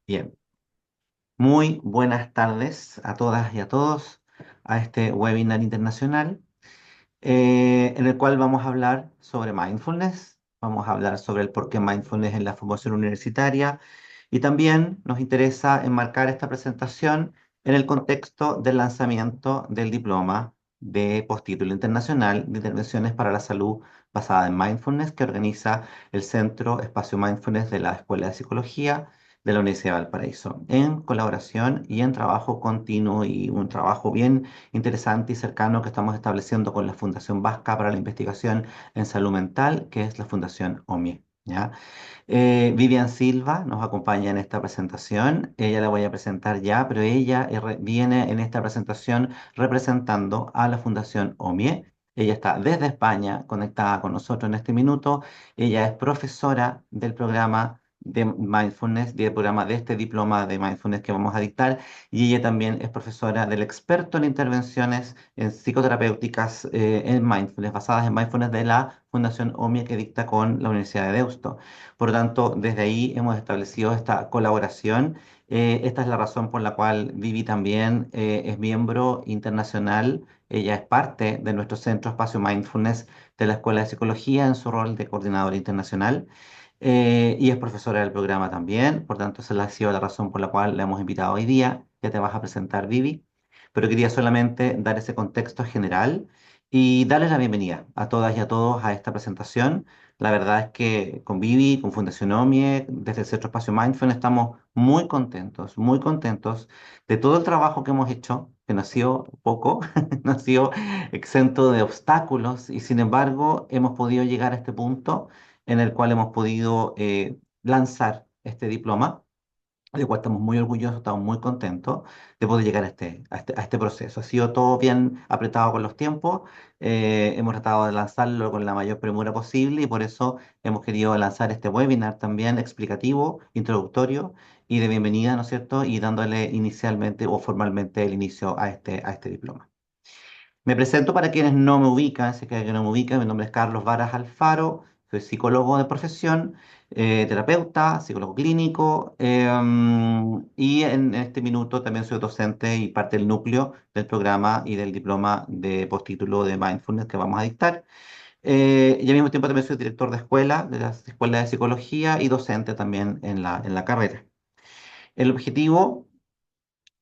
Bien, muy buenas tardes a todas y a todos a este webinar internacional en el cual vamos a hablar sobre mindfulness, vamos a hablar sobre el por qué mindfulness en la formación universitaria y también nos interesa enmarcar esta presentación en el contexto del lanzamiento del diploma de postítulo internacional de intervenciones para la salud basada en mindfulness que organiza el Centro Espacio Mindfulness de la Escuela de Psicología de la Universidad de Valparaíso, en colaboración y en trabajo continuo y un trabajo bien interesante y cercano que estamos estableciendo con la Fundación Vasca para la Investigación en Salud Mental, que es la Fundación OMIE. ¿Ya? Vivian Silva nos acompaña en esta presentación. Ella la voy a presentar ya, pero ella viene en esta presentación representando a la Fundación OMIE. Ella está desde España conectada con nosotros en este minuto. Ella es profesora del programa de mindfulness, del programa de este diploma de mindfulness que vamos a dictar, y ella también es profesora del experto en intervenciones en psicoterapéuticas en mindfulness, basadas en mindfulness de la Fundación OMIE que dicta con la Universidad de Deusto. Por lo tanto, desde ahí hemos establecido esta colaboración. Esta es la razón por la cual Vivi también es miembro internacional. Ella es parte de nuestro Centro Espacio Mindfulness de la Escuela de Psicología en su rol de coordinadora internacional. Y es profesora del programa también. Por tanto, esa ha sido la razón por la cual la hemos invitado hoy día. Ya te vas a presentar, Vivi, pero quería solamente dar ese contexto general y darles la bienvenida a todas y a todos a esta presentación. La verdad es que con Vivi, con Fundación OMIE, desde el Centro Espacio Mindfulness, estamos muy contentos de todo el trabajo que hemos hecho, que no ha sido poco, no ha sido exento de obstáculos, y sin embargo hemos podido llegar a este punto en el cual hemos podido lanzar este diploma, del cual estamos muy orgullosos, estamos muy contentos de poder llegar a este proceso. Ha sido todo bien apretado con los tiempos, hemos tratado de lanzarlo con la mayor premura posible y por eso hemos querido lanzar este webinar también explicativo, introductorio y de bienvenida, ¿no es cierto? Y dándole inicialmente o formalmente el inicio a este diploma. Me presento para quienes no me ubican, si es que alguien no me ubica, mi nombre es Carlos Varas Alfaro, soy psicólogo de profesión, terapeuta, psicólogo clínico, y en este minuto también soy docente y parte del núcleo del programa y del diploma de postítulo de Mindfulness que vamos a dictar. Y al mismo tiempo también soy director de escuela, de las escuelas de psicología y docente también en la carrera. El objetivo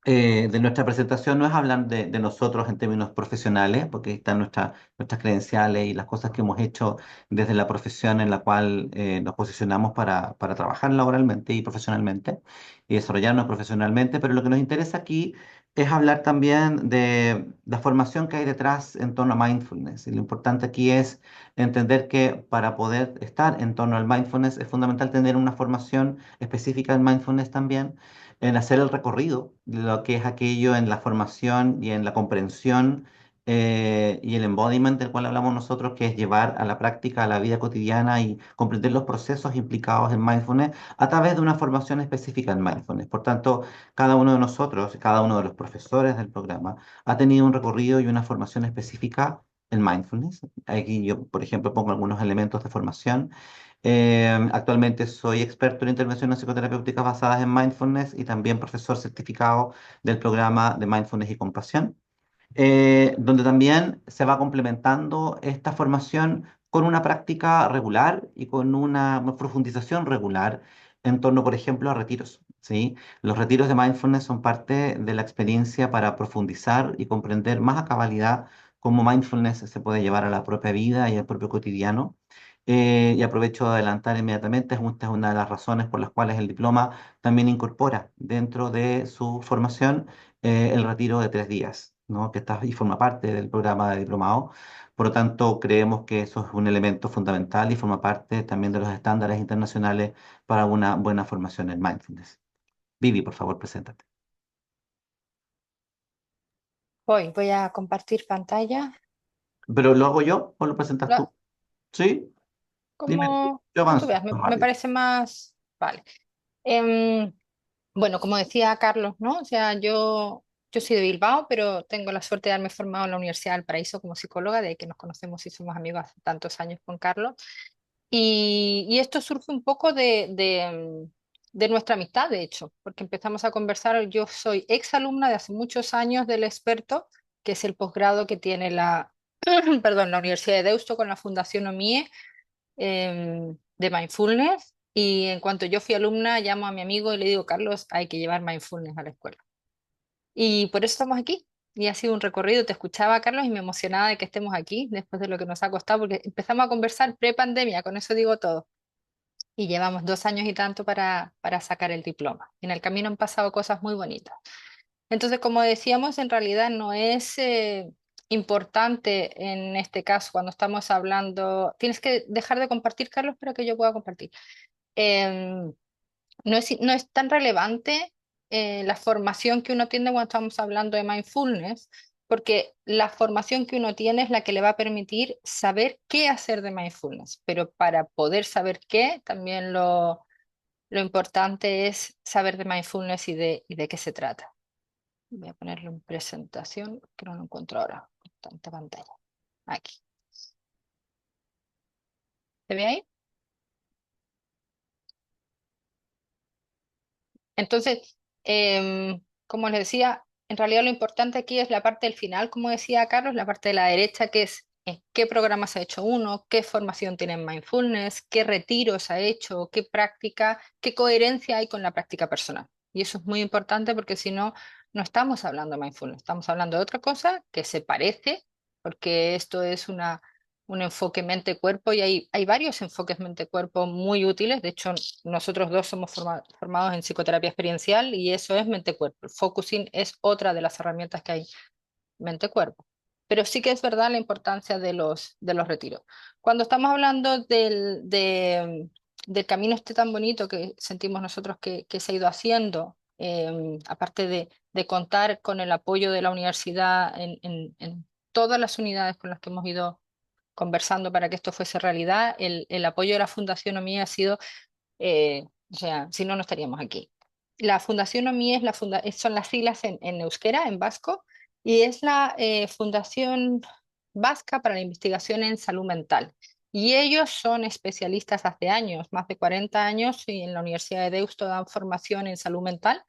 de nuestra presentación no es hablar de nosotros en términos profesionales, porque ahí están nuestras credenciales y las cosas que hemos hecho desde la profesión en la cual nos posicionamos para trabajar laboralmente y profesionalmente y desarrollarnos profesionalmente, pero lo que nos interesa aquí es hablar también de la formación que hay detrás en torno a mindfulness. Y lo importante aquí es entender que para poder estar en torno al mindfulness es fundamental tener una formación específica en mindfulness también, en hacer el recorrido de lo que es aquello en la formación y en la comprensión y el embodiment del cual hablamos nosotros, que es llevar a la práctica, a la vida cotidiana y comprender los procesos implicados en mindfulness a través de una formación específica en mindfulness. Por tanto, cada uno de nosotros, cada uno de los profesores del programa, ha tenido un recorrido y una formación específica en mindfulness. Aquí yo, por ejemplo, pongo algunos elementos de formación. Actualmente soy experto en intervenciones psicoterapéuticas basadas en mindfulness y también profesor certificado del programa de mindfulness y compasión, donde también se va complementando esta formación con una práctica regular y con una profundización regular en torno, por ejemplo, a retiros. ¿Sí? Los retiros de mindfulness son parte de la experiencia para profundizar y comprender más a cabalidad cómo mindfulness se puede llevar a la propia vida y al propio cotidiano. Y aprovecho de adelantar inmediatamente, esta es una de las razones por las cuales el diploma también incorpora dentro de su formación el retiro de 3 días, ¿no? Que está y forma parte del programa de diplomado. Por lo tanto, creemos que eso es un elemento fundamental y forma parte también de los estándares internacionales para una buena formación en mindfulness. Vivi, por favor, preséntate. Voy a compartir pantalla. ¿Pero lo hago yo o lo presentas tú? Lo- ¿Sí? Dime, yo Como tú avanzo veas, más me rápido. parece más. Vale. Em, bueno, como decía Carlos, ¿no? O sea, yo soy de Bilbao, pero tengo la suerte de haberme formado en la Universidad del Paraíso como psicóloga, de que nos conocemos y somos amigos hace tantos años con Carlos. Y esto surge un poco de nuestra amistad, de hecho, porque empezamos a conversar. Yo soy exalumna de hace muchos años del experto, que es el posgrado que tiene perdón, la Universidad de Deusto con la Fundación OMIE de mindfulness. Y en cuanto yo fui alumna, llamo a mi amigo y le digo, Carlos, hay que llevar mindfulness a la escuela. Y por eso estamos aquí. Y ha sido un recorrido. Te escuchaba, Carlos, y me emocionaba de que estemos aquí después de lo que nos ha costado, porque empezamos a conversar pre-pandemia, con eso digo todo. Y llevamos 2 años y tanto para sacar el diploma. En el camino han pasado cosas muy bonitas. Entonces, como decíamos, en realidad no es importante en este caso cuando estamos hablando. Tienes que dejar de compartir, Carlos, para que yo pueda compartir. Em, no es tan relevante la formación que uno tiene cuando estamos hablando de mindfulness, porque la formación que uno tiene es la que le va a permitir saber qué hacer de mindfulness, pero para poder saber qué, también lo importante es saber de mindfulness y de qué se trata. Voy a ponerlo en presentación, que no lo encuentro ahora, con tanta pantalla. Aquí. ¿Se ve ahí? Entonces, como les decía, en realidad lo importante aquí es la parte del final, como decía Carlos, la parte de la derecha, que es qué programas ha hecho uno, qué formación tiene en mindfulness, qué retiros ha hecho, qué práctica, qué coherencia hay con la práctica personal. Y eso es muy importante porque si no, no estamos hablando de mindfulness, estamos hablando de otra cosa que se parece, porque esto es un enfoque mente-cuerpo y hay varios enfoques mente-cuerpo muy útiles. De hecho, nosotros dos somos formados en psicoterapia experiencial y eso es mente-cuerpo. El focusing es otra de las herramientas que hay, mente-cuerpo. Pero sí que es verdad la importancia de los retiros. Cuando estamos hablando del camino este tan bonito que sentimos nosotros que se ha ido haciendo, aparte de contar con el apoyo de la universidad en todas las unidades con las que hemos ido conversando para que esto fuese realidad, el apoyo de la Fundación OMI ha sido, o sea, si no, no estaríamos aquí. La Fundación OMI son las siglas en euskera, en vasco, y es la Fundación Vasca para la Investigación en Salud Mental. Y ellos son especialistas hace años, más de 40 años, y en la Universidad de Deusto dan formación en salud mental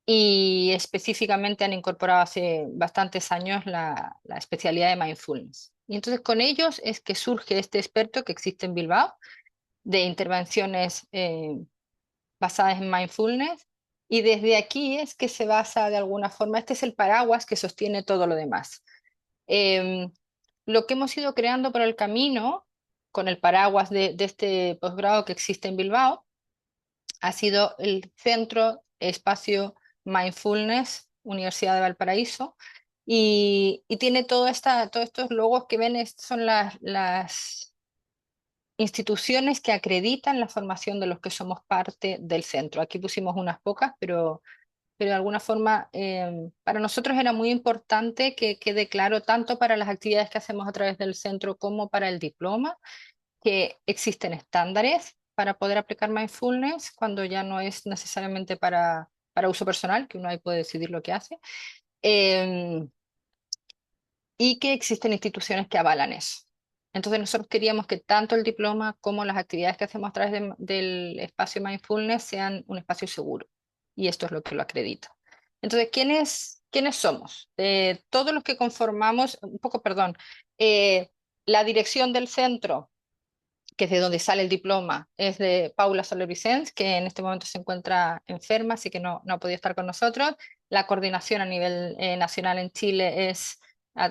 y específicamente han incorporado hace bastantes años la especialidad de mindfulness. Y entonces con ellos es que surge este experto que existe en Bilbao de intervenciones basadas en mindfulness y desde aquí es que se basa de alguna forma, este es el paraguas que sostiene todo lo demás. Eh, lo que hemos ido creando por el camino con el paraguas de este posgrado que existe en Bilbao ha sido el Centro Espacio Mindfulness, Universidad de Valparaíso, y tiene todos estos logos que ven, son las instituciones que acreditan la formación de los que somos parte del centro. Aquí pusimos unas pocas, pero de alguna forma para nosotros era muy importante que quede claro, tanto para las actividades que hacemos a través del centro como para el diploma, que existen estándares para poder aplicar mindfulness cuando ya no es necesariamente para uso personal, que uno ahí puede decidir lo que hace, eh, y que existen instituciones que avalan eso. Entonces nosotros queríamos que tanto el diploma como las actividades que hacemos a través del espacio mindfulness sean un espacio seguro, y esto es lo que lo acredita. Entonces, ¿quiénes somos? Todos los que conformamos, un poco, perdón, la dirección del centro que es de donde sale el diploma, es de Paula Soler Vicens, que en este momento se encuentra enferma, así que no ha podido estar con nosotros. La coordinación a nivel nacional en Chile es a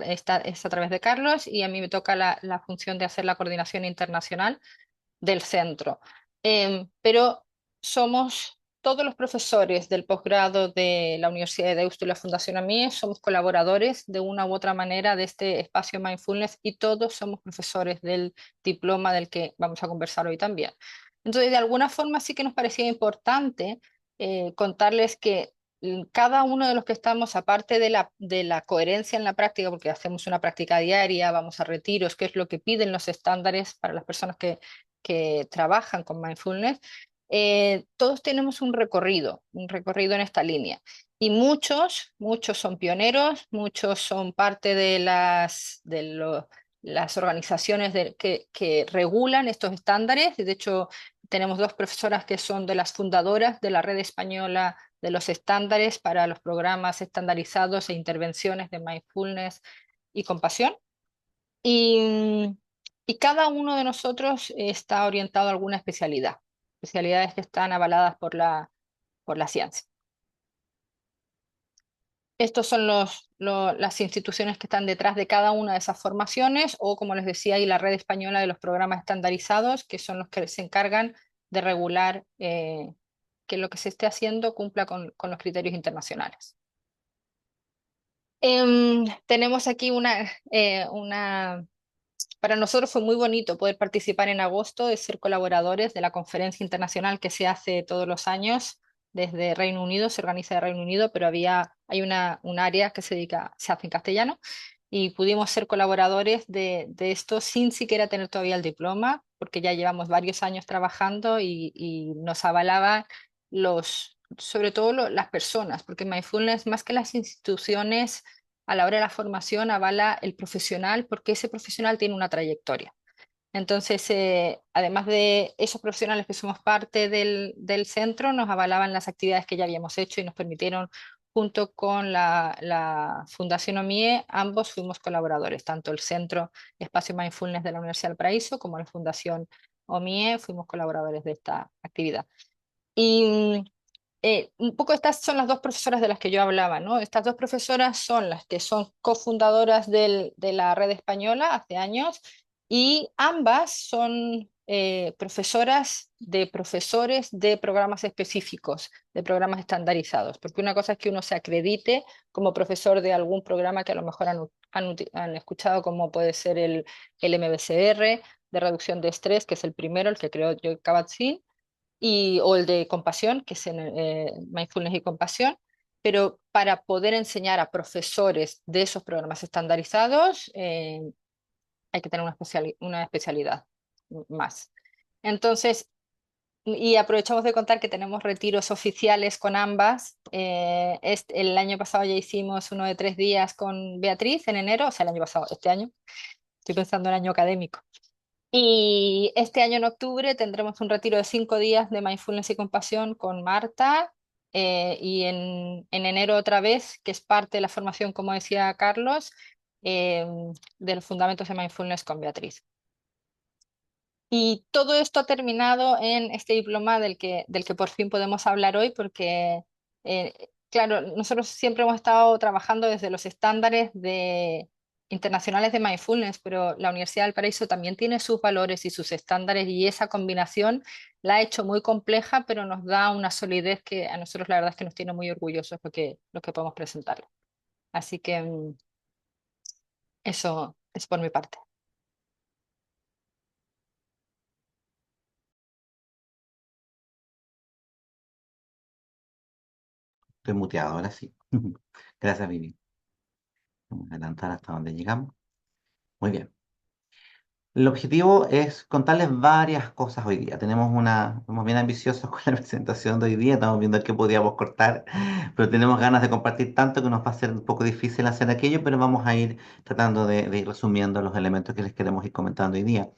través de Carlos y a mí me toca la función de hacer la coordinación internacional del centro. Pero somos todos los profesores del posgrado de la Universidad de Deusto y la Fundación AMIE, somos colaboradores de una u otra manera de este espacio Mindfulness y todos somos profesores del diploma del que vamos a conversar hoy también. Entonces, de alguna forma sí que nos parecía importante contarles que cada uno de los que estamos, aparte de la coherencia en la práctica, porque hacemos una práctica diaria, vamos a retiros, que es lo que piden los estándares para las personas que trabajan con mindfulness, todos tenemos un recorrido en esta línea. Y muchos son pioneros, muchos son parte las organizaciones que regulan estos estándares. De hecho, tenemos dos profesoras que son de las fundadoras de la Red Española de los Estándares para los programas estandarizados e intervenciones de mindfulness y compasión. Y, y cada uno de nosotros está orientado a alguna especialidad, especialidades que están avaladas por la ciencia. Estos son las instituciones que están detrás de cada una de esas formaciones, o como les decía, y la red española de los programas estandarizados, que son los que se encargan de regular que lo que se esté haciendo cumpla con los criterios internacionales. Tenemos aquí para nosotros fue muy bonito poder participar en agosto, de ser colaboradores de la conferencia internacional que se hace todos los años desde Reino Unido, se organiza de Reino Unido, pero hay un área que se hace en castellano, y pudimos ser colaboradores de esto sin siquiera tener todavía el diploma, porque ya llevamos varios años trabajando y nos avalaba sobre todo las personas, porque mindfulness, más que las instituciones, a la hora de la formación avala el profesional, porque ese profesional tiene una trayectoria. Entonces, además de esos profesionales que somos parte del centro, nos avalaban las actividades que ya habíamos hecho y nos permitieron, junto con la Fundación OMIE, ambos fuimos colaboradores, tanto el Centro Espacio Mindfulness de la Universidad del Paraíso como la Fundación OMIE, fuimos colaboradores de esta actividad. Y un poco estas son las dos profesoras de las que yo hablaba, ¿no? Estas dos profesoras son las que son cofundadoras de la red española hace años, y ambas son profesoras de profesores de programas específicos, de programas estandarizados, porque una cosa es que uno se acredite como profesor de algún programa que a lo mejor han escuchado, como puede ser el MBCR de reducción de estrés, que es el primero, el que creó Joe Kabat-Zinn, o el de compasión, que es en mindfulness y compasión, pero para poder enseñar a profesores de esos programas estandarizados hay que tener una especialidad más. Entonces, y aprovechamos de contar que tenemos retiros oficiales con ambas. El año pasado ya hicimos uno de 3 días con Beatriz en enero, o sea, el año pasado, este año. Estoy pensando en el año académico. Y este año en octubre tendremos un retiro de 5 días de mindfulness y compasión con Marta, y en enero otra vez, que es parte de la formación, como decía Carlos, eh, de los fundamentos de mindfulness con Beatriz. Y todo esto ha terminado en este diploma del que por fin podemos hablar hoy, porque, claro, nosotros siempre hemos estado trabajando desde los estándares internacionales de mindfulness, pero la Universidad del Paraíso también tiene sus valores y sus estándares, y esa combinación la ha hecho muy compleja, pero nos da una solidez que a nosotros la verdad es que nos tiene muy orgullosos lo que podemos presentar. Así que eso es por mi parte. Estoy muteado, ahora sí. Gracias, Vivi. Vamos a adelantar hasta donde llegamos. Muy bien. El objetivo es contarles varias cosas hoy día. Somos bien ambiciosos con la presentación de hoy día, estamos viendo qué podíamos cortar, pero tenemos ganas de compartir tanto que nos va a ser un poco difícil hacer aquello, pero vamos a ir tratando de ir resumiendo los elementos que les queremos ir comentando hoy día.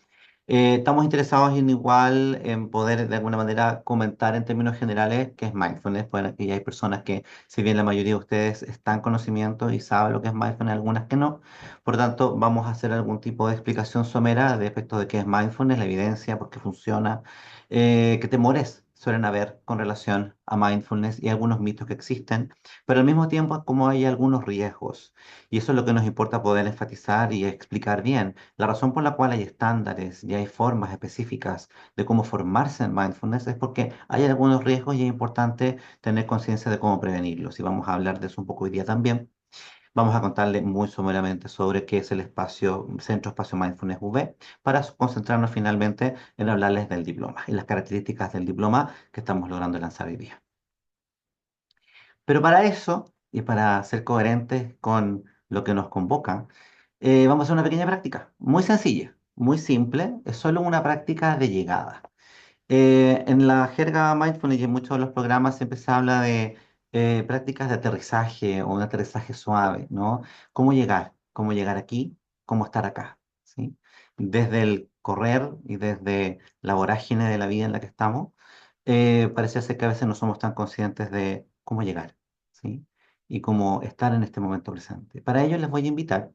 Estamos interesados en igual en poder de alguna manera comentar en términos generales qué es mindfulness, pues aquí hay personas que, si bien la mayoría de ustedes están en conocimiento y saben lo que es mindfulness, algunas que no. Por tanto, vamos a hacer algún tipo de explicación somera de respecto de qué es mindfulness, la evidencia, por qué funciona, qué temores suelen haber con relación a mindfulness y algunos mitos que existen, pero al mismo tiempo como hay algunos riesgos. Y eso es lo que nos importa poder enfatizar y explicar bien. La razón por la cual hay estándares y hay formas específicas de cómo formarse en mindfulness es porque hay algunos riesgos y es importante tener conciencia de cómo prevenirlos. Y vamos a hablar de eso un poco hoy día también. Vamos a contarle muy someramente sobre qué es el Centro Espacio Mindfulness V, para concentrarnos finalmente en hablarles del diploma y las características del diploma que estamos logrando lanzar hoy día. Pero para eso, y para ser coherentes con lo que nos convoca, vamos a hacer una pequeña práctica, muy sencilla, muy simple, es solo una práctica de llegada. En la jerga mindfulness y en muchos de los programas siempre se habla de prácticas de aterrizaje o un aterrizaje suave, ¿no? Cómo llegar aquí, cómo estar acá. ¿sí? Desde el correr y desde la vorágine de la vida en la que estamos, parece ser que a veces no somos tan conscientes de cómo llegar, ¿sí? Y cómo estar en este momento presente. Para ello les voy a invitar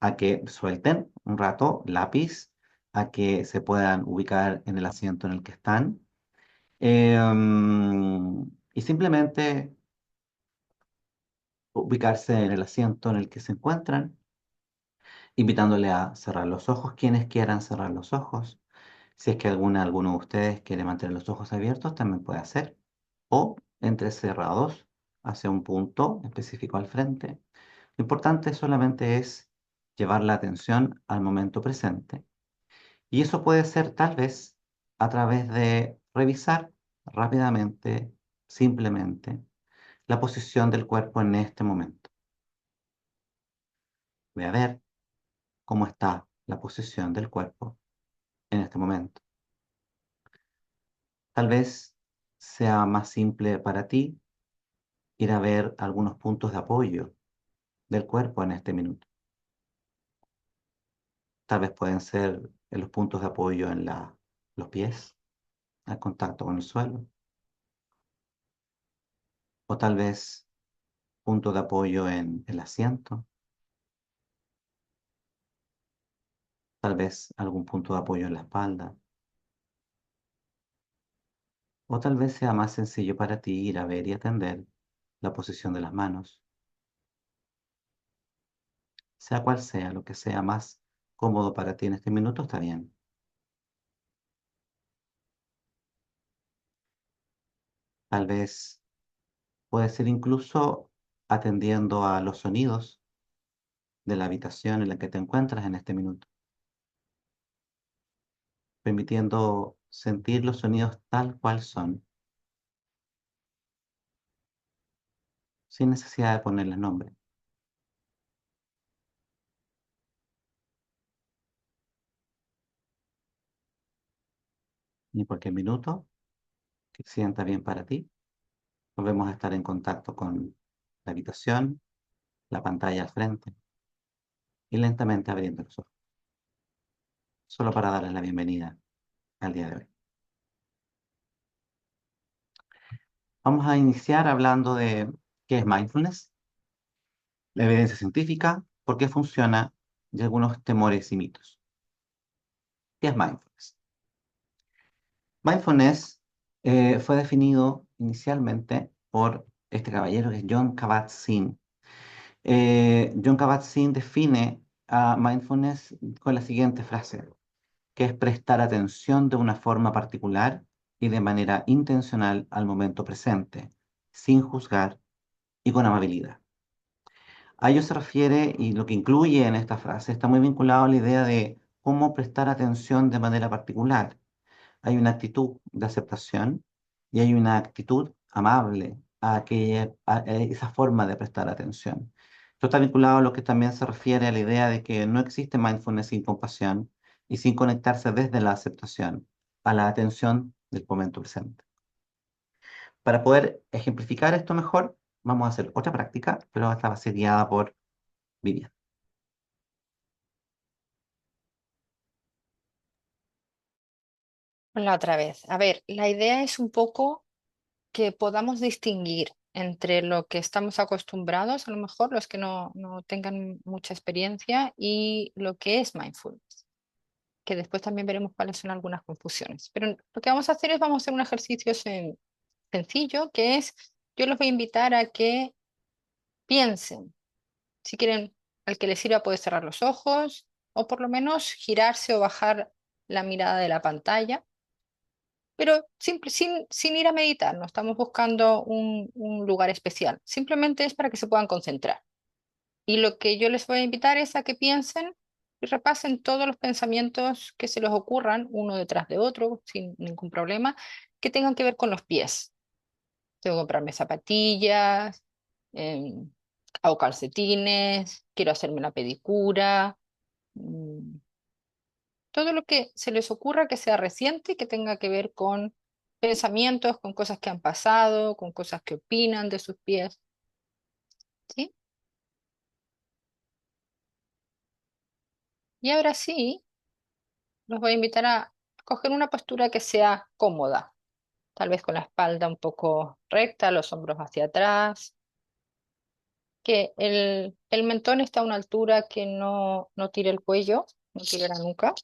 a que suelten un rato lápiz, a que se puedan ubicar en el asiento en el que están, y simplemente ubicarse en el asiento en el que se encuentran, invitándole a cerrar los ojos quienes quieran cerrar los ojos. Si es que alguno de ustedes quiere mantener los ojos abiertos, también puede hacer. O entrecerrados hacia un punto específico al frente. Lo importante solamente es llevar la atención al momento presente. Y eso puede ser tal vez a través de revisar rápidamente, simplemente, la posición del cuerpo en este momento. Voy a ver cómo está la posición del cuerpo en este momento. Tal vez sea más simple para ti ir a ver algunos puntos de apoyo del cuerpo en este minuto. Tal vez pueden ser los puntos de apoyo en los pies, al contacto con el suelo, o tal vez punto de apoyo en el asiento, tal vez algún punto de apoyo en la espalda, o tal vez sea más sencillo para ti ir a ver y atender la posición de las manos. Sea cual sea, lo que sea más cómodo para ti en este minuto, está bien. Tal vez puede ser incluso atendiendo a los sonidos de la habitación en la que te encuentras en este minuto, permitiendo sentir los sonidos tal cual son, sin necesidad de ponerles nombre, ni porque el minuto que sienta bien para ti. Volvemos a estar en contacto con la habitación, la pantalla al frente y lentamente abriendo los ojos, solo para darles la bienvenida al día de hoy. Vamos a iniciar hablando de qué es mindfulness, la evidencia científica, por qué funciona y algunos temores y mitos. ¿Qué es mindfulness? Mindfulness fue definido inicialmente por este caballero que es John Kabat-Zinn. John Kabat-Zinn define a mindfulness con la siguiente frase, que es prestar atención de una forma particular y de manera intencional al momento presente, sin juzgar y con amabilidad. A ello se refiere y lo que incluye en esta frase está muy vinculado a la idea de cómo prestar atención de manera particular. Hay una actitud de aceptación y hay una actitud amable a esa forma de prestar atención. Esto está vinculado a lo que también se refiere a la idea de que no existe mindfulness sin compasión y sin conectarse desde la aceptación a la atención del momento presente. Para poder ejemplificar esto mejor, vamos a hacer otra práctica, pero esta va a ser guiada por Vivian. La otra vez. A ver, la idea es un poco que podamos distinguir entre lo que estamos acostumbrados, a lo mejor los que no tengan mucha experiencia, y lo que es mindfulness, que después también veremos cuáles son algunas confusiones. Pero lo que vamos a hacer es, vamos a hacer un ejercicio sencillo, que es, yo los voy a invitar a que piensen, si quieren, al que les sirva puede cerrar los ojos o por lo menos girarse o bajar la mirada de la pantalla, pero sin ir a meditar, no estamos buscando un lugar especial, simplemente es para que se puedan concentrar. Y lo que yo les voy a invitar es a que piensen y repasen todos los pensamientos que se les ocurran, uno detrás de otro, sin ningún problema, que tengan que ver con los pies. Tengo que comprarme zapatillas, em, o calcetines, quiero hacerme una pedicura, mm, todo lo que se les ocurra que sea reciente y que tenga que ver con pensamientos, con cosas que han pasado, con cosas que opinan de sus pies, ¿sí? Y ahora sí, los voy a invitar a coger una postura que sea cómoda, tal vez con la espalda un poco recta, los hombros hacia atrás, que el mentón esté a una altura que no tire el cuello, no tire la nuca,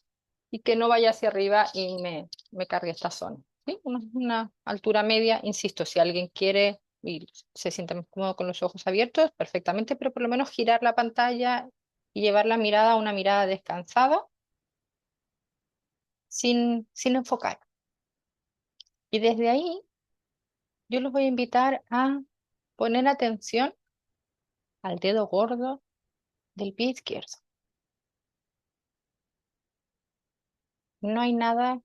y que no vaya hacia arriba y me cargue esta zona. ¿Sí? Una altura media, insisto, si alguien quiere y se siente más cómodo con los ojos abiertos, perfectamente, pero por lo menos girar la pantalla y llevar la mirada a una mirada descansada sin enfocar. Y desde ahí yo los voy a invitar a poner atención al dedo gordo del pie izquierdo. No hay nada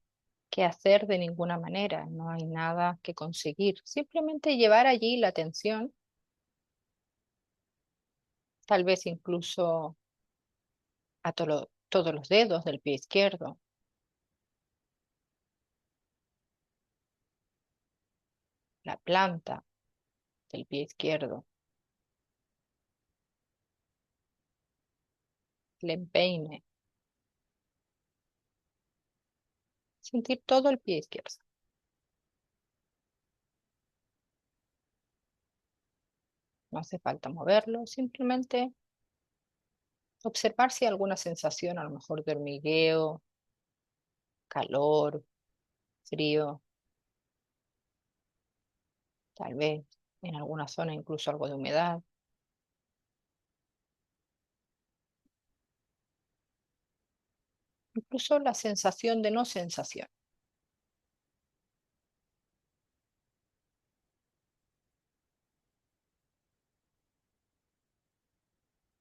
que hacer de ninguna manera, no hay nada que conseguir. Simplemente llevar allí la atención, tal vez incluso a todos los dedos del pie izquierdo, la planta del pie izquierdo, el empeine, sentir todo el pie izquierdo. No hace falta moverlo, simplemente observar si hay alguna sensación, a lo mejor de hormigueo, calor, frío, tal vez en alguna zona incluso algo de humedad. Incluso la sensación de no sensación.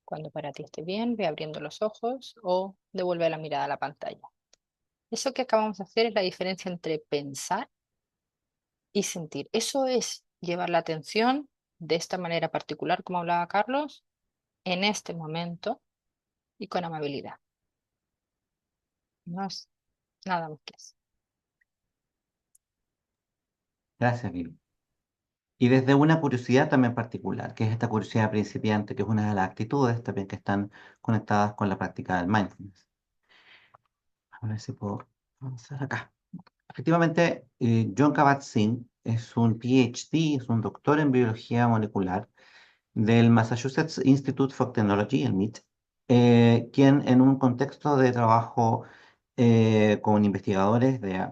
Cuando para ti esté bien, ve abriendo los ojos o devuelve la mirada a la pantalla. Eso que acabamos de hacer es la diferencia entre pensar y sentir. Eso es llevar la atención de esta manera particular, como hablaba Carlos, en este momento y con amabilidad. No es nada más que eso. Gracias, Bill. Y desde una curiosidad también particular, que es esta curiosidad principiante, que es una de las actitudes también que están conectadas con la práctica del mindfulness. A ver si puedo avanzar acá. Efectivamente, John Kabat-Zinn es un PhD, es un doctor en biología molecular del Massachusetts Institute for Technology, el MIT, quien en un contexto de trabajo con investigadores de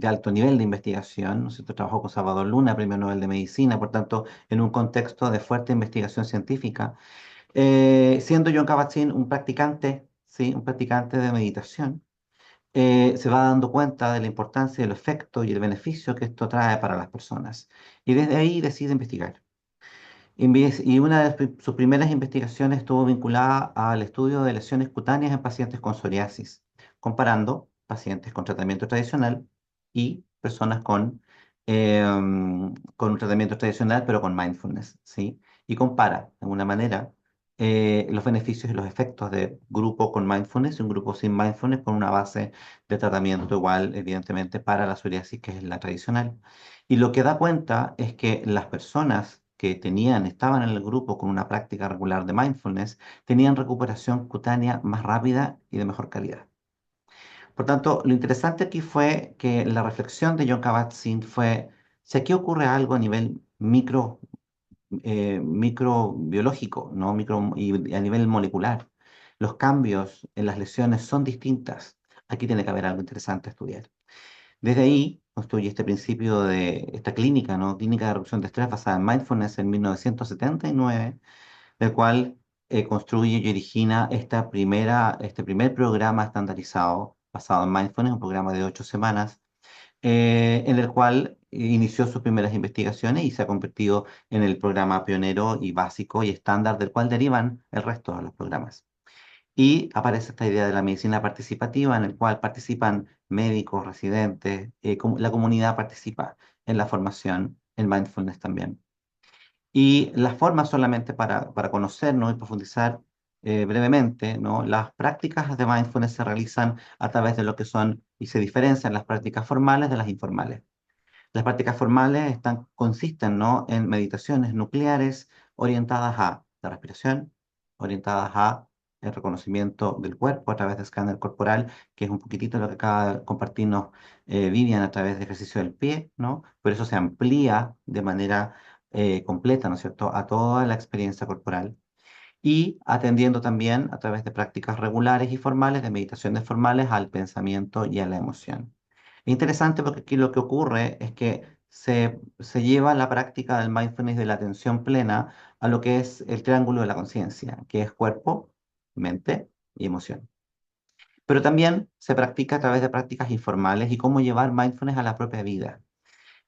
alto nivel de investigación, ¿no es cierto? Trabajó con Salvador Luna, Premio Nobel de Medicina, por tanto, en un contexto de fuerte investigación científica, siendo John Kabat-Zinn un practicante, ¿sí? Un practicante de meditación. Se va dando cuenta de la importancia del efecto y el beneficio que esto trae para las personas. Y desde ahí decide investigar. Y una de sus primeras investigaciones estuvo vinculada al estudio de lesiones cutáneas en pacientes con psoriasis, comparando pacientes con tratamiento tradicional y personas con un tratamiento tradicional, pero con mindfulness, ¿sí? Y compara, de alguna manera, los beneficios y los efectos de grupo con mindfulness y un grupo sin mindfulness con una base de tratamiento igual, evidentemente, para la psoriasis, que es la tradicional. Y lo que da cuenta es que las personas que estaban en el grupo con una práctica regular de mindfulness, tenían recuperación cutánea más rápida y de mejor calidad. Por tanto, lo interesante aquí fue que la reflexión de John Kabat-Zinn fue, si aquí ocurre algo a nivel microbiológico, ¿no? Y a nivel molecular, los cambios en las lesiones son distintas. Aquí tiene que haber algo interesante a estudiar. Desde ahí construye este principio de esta clínica, ¿no? Clínica de reducción de estrés basada en mindfulness en 1979, del cual construye y origina este primer programa estandarizado basado en mindfulness, un programa de 8 semanas, en el cual inició sus primeras investigaciones y se ha convertido en el programa pionero y básico y estándar del cual derivan el resto de los programas. Y aparece esta idea de la medicina participativa, en el cual participan médicos, residentes, la comunidad participa en la formación, en mindfulness también. Y las formas solamente para conocernos y profundizar brevemente, ¿no? Las prácticas de mindfulness se realizan a través de lo que son y se diferencian las prácticas formales de las informales. Las prácticas formales consisten, ¿no? En meditaciones nucleares orientadas a la respiración, orientadas a el reconocimiento del cuerpo a través de escáner corporal, que es un poquitito lo que acaba de compartirnos Vivian a través de ejercicio del pie, ¿no? Pero eso se amplía de manera completa, ¿no es cierto?, a toda la experiencia corporal y atendiendo también a través de prácticas regulares y formales, de meditaciones formales, al pensamiento y a la emoción. Es interesante porque aquí lo que ocurre es que se lleva la práctica del mindfulness de la atención plena a lo que es el triángulo de la conciencia, que es cuerpo, mente y emoción. Pero también se practica a través de prácticas informales y cómo llevar mindfulness a la propia vida.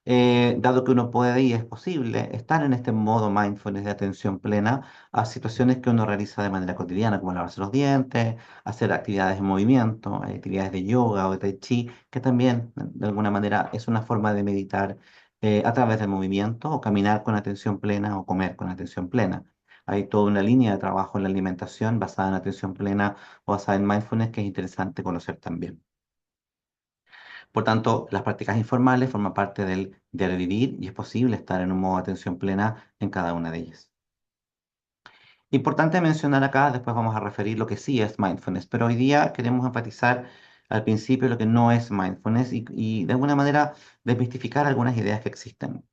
Dado que uno puede y es posible estar en este modo mindfulness de atención plena a situaciones que uno realiza de manera cotidiana, como lavarse los dientes, hacer actividades de movimiento, actividades de yoga o de tai chi, que también de alguna manera es una forma de meditar a través del movimiento o caminar con atención plena o comer con atención plena. Hay toda una línea de trabajo en la alimentación basada en atención plena o basada en mindfulness que es interesante conocer también. Por tanto, las prácticas informales forman parte del diario vivir y es posible estar en un modo de atención plena en cada una de ellas. Importante mencionar acá, después vamos a referir lo que sí es mindfulness, pero hoy día queremos enfatizar al principio lo que no es mindfulness y de alguna manera desmistificar algunas ideas que existen.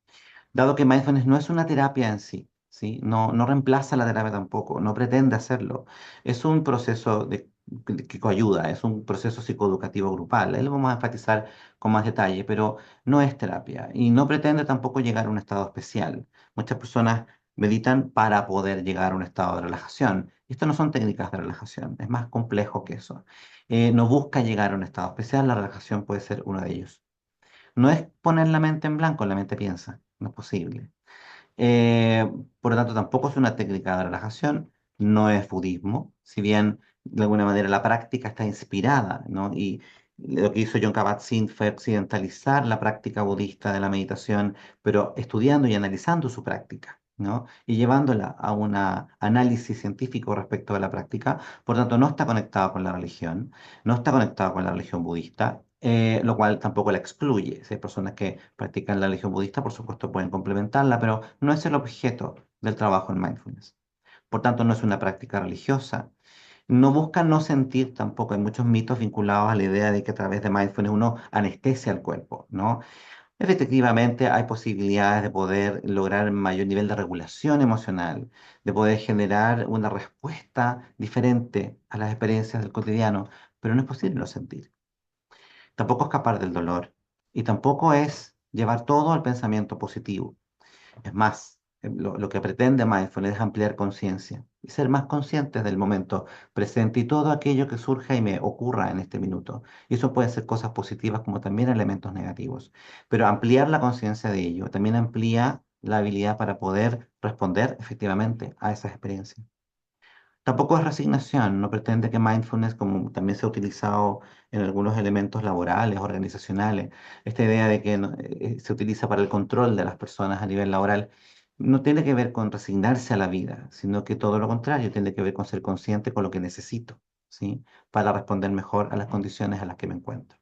Dado que mindfulness no es una terapia en sí, ¿sí? No reemplaza la terapia tampoco, no pretende hacerlo. Es un proceso que coayuda, es un proceso psicoeducativo grupal. Ahí lo vamos a enfatizar con más detalle, pero no es terapia y no pretende tampoco llegar a un estado especial. Muchas personas meditan para poder llegar a un estado de relajación. Esto no son técnicas de relajación, es más complejo que eso. No busca llegar a un estado especial, la relajación puede ser uno de ellos. No es poner la mente en blanco, la mente piensa, no es posible. Eh, por lo tanto, tampoco es una técnica de relajación, no es budismo, si bien de alguna manera la práctica está inspirada, ¿no? Y lo que hizo John Kabat-Zinn fue occidentalizar la práctica budista de la meditación, pero estudiando y analizando su práctica, ¿no? Y llevándola a un análisis científico respecto a la práctica. Por tanto, no está conectado con la religión, no está conectado con la religión budista. Lo cual tampoco la excluye. Si hay personas que practican la religión budista, por supuesto pueden complementarla, pero no es el objeto del trabajo en mindfulness. Por tanto, no es una práctica religiosa. No busca no sentir tampoco. Hay muchos mitos vinculados a la idea de que a través de mindfulness uno anestesia el cuerpo, ¿no? Efectivamente, hay posibilidades de poder lograr mayor nivel de regulación emocional, de poder generar una respuesta diferente a las experiencias del cotidiano, pero no es posible no sentir. Tampoco escapar del dolor y tampoco es llevar todo al pensamiento positivo. Es más, lo que pretende Mindfulness es ampliar conciencia y ser más conscientes del momento presente y todo aquello que surja y me ocurra en este minuto. Y eso puede ser cosas positivas como también elementos negativos. Pero ampliar la conciencia de ello también amplía la habilidad para poder responder efectivamente a esas experiencias. Tampoco es resignación, no pretende que mindfulness, como también se ha utilizado en algunos elementos laborales, organizacionales, esta idea de que se utiliza para el control de las personas a nivel laboral, no tiene que ver con resignarse a la vida, sino que todo lo contrario, tiene que ver con ser consciente con lo que necesito, ¿sí? Para responder mejor a las condiciones a las que me encuentro.